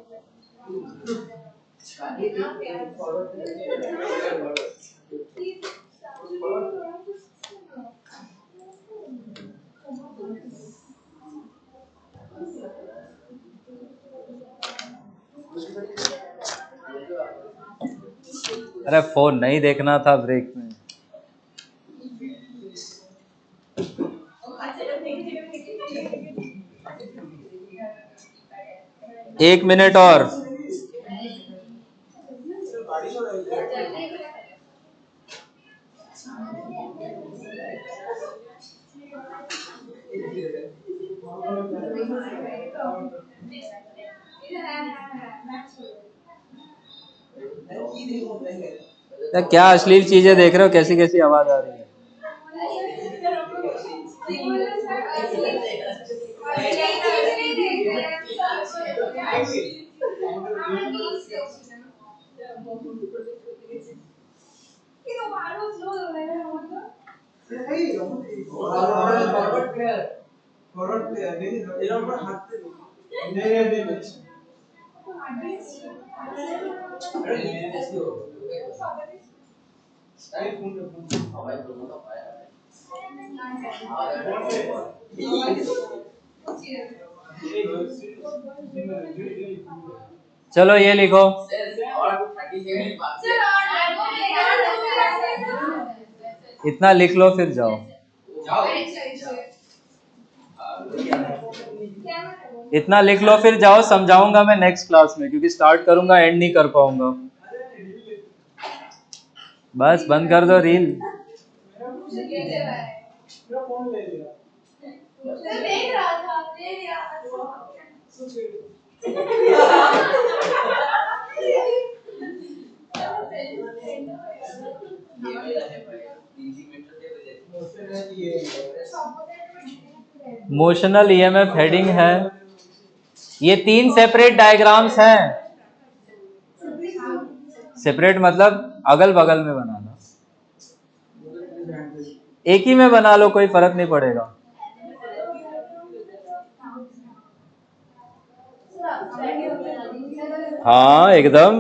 अरे फोन नहीं देखना था ब्रेक में। एक मिनट और। क्या अश्लील चीजें देख रहे हो, कैसी कैसी आवाज आ रही है। चलो ये लिखो, इतना लिख लो फिर जाओ। इतना लिख लो फिर जाओ, समझाऊंगा मैं नेक्स्ट क्लास में, क्योंकि स्टार्ट करूंगा एंड नहीं कर पाऊंगा। बस बंद कर दो रील। मोशनल ईएमएफ हेडिंग है, ये 3 सेपरेट डायग्राम्स हैं। सेपरेट मतलब अगल बगल में बनाना, एक ही में बना लो, कोई फर्क नहीं पड़ेगा। हाँ एकदम।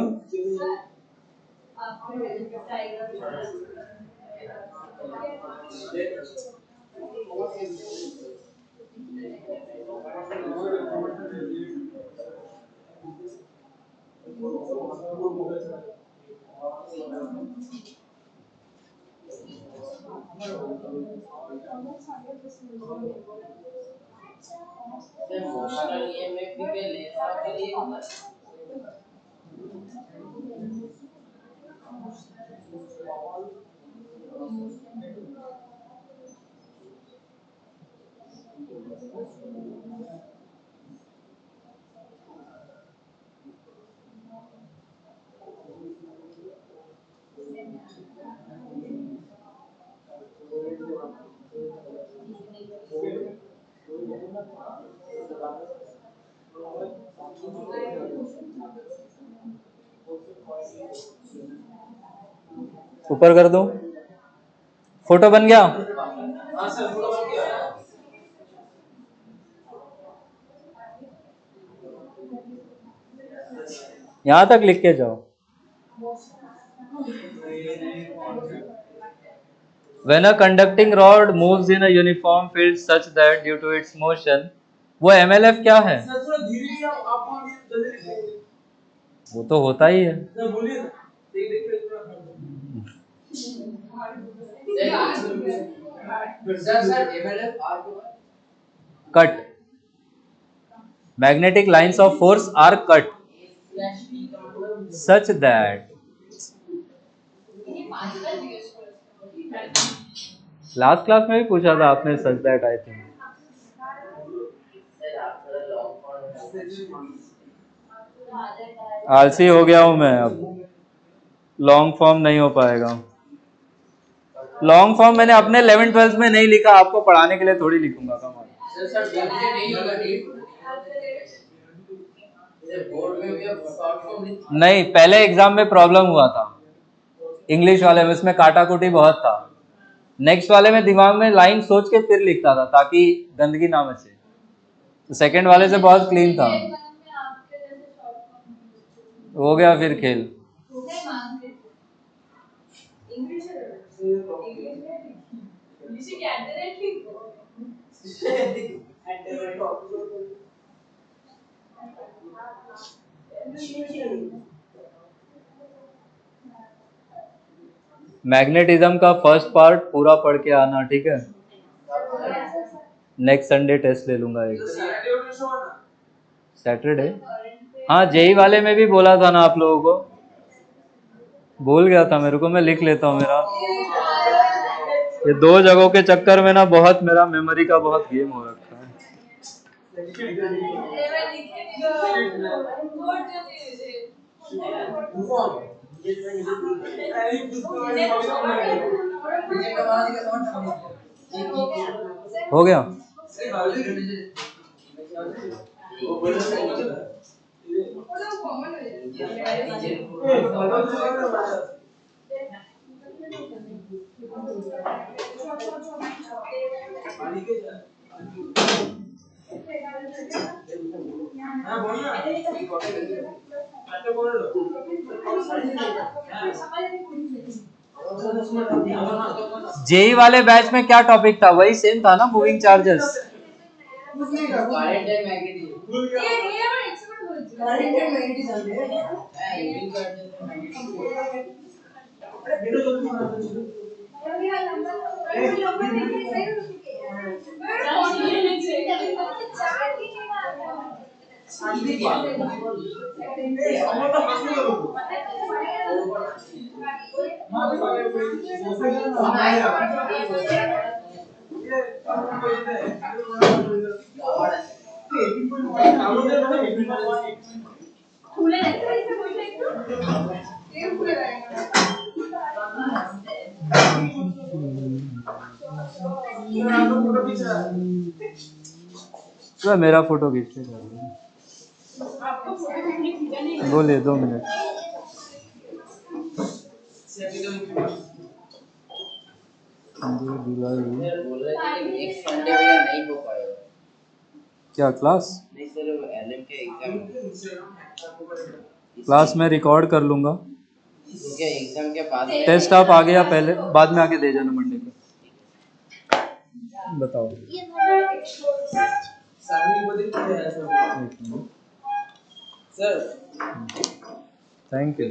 ऊपर कर दो, फोटो बन गया। यहां तक लिख के जाओ। When a conducting rod moves in a uniform field such that due to its motion, वो MLF क्या है? वो तो होता ही है। Cut. Magnetic lines of force are cut such that last class में भी पूछा था आपने सच दैट आई थिंक। आलसी हो गया हूं मैं, अब लॉन्ग फॉर्म नहीं हो पाएगा। लॉन्ग फॉर्म मैंने अपने 11th-12th में नहीं लिखा, आपको पढ़ाने के लिए थोड़ी लिखूंगा। नहीं, पहले एग्जाम में प्रॉब्लम हुआ था इंग्लिश वाले में, उसमें काटाकुटी बहुत था। नेक्स्ट वाले में दिमाग में लाइन सोच के फिर लिखता था ताकि गंदगी ना बचे। तो सेकंड वाले से बहुत क्लीन था। हो गया फिर खेल। मैग्नेटिज्म का फर्स्ट पार्ट पूरा पढ़ के आना, ठीक है? नेक्स्ट संडे टेस्ट ले लूंगा एक। सैटरडे? हाँ, जेई वाले में भी बोला था ना आप लोगों को, भूल गया था मेरे को, मैं लिख लेता हूँ। मेरा ये 2 जगहों के चक्कर में ना बहुत मेरा मेमोरी का बहुत गेम हो रखा है। हो गया। जेई वाले बैच में क्या टॉपिक था? वही सेम था ना, मूविंग चार्जेस। तो मेरा फोटो खींच के बोलिए 2 मिनट। क्या क्लास? क्लास में रिकॉर्ड कर लूंगा। एग्जाम के बाद टेस्ट आप आ गया, पहले बाद में आके दे जाना मंडे को। बताओ सर। Thank you.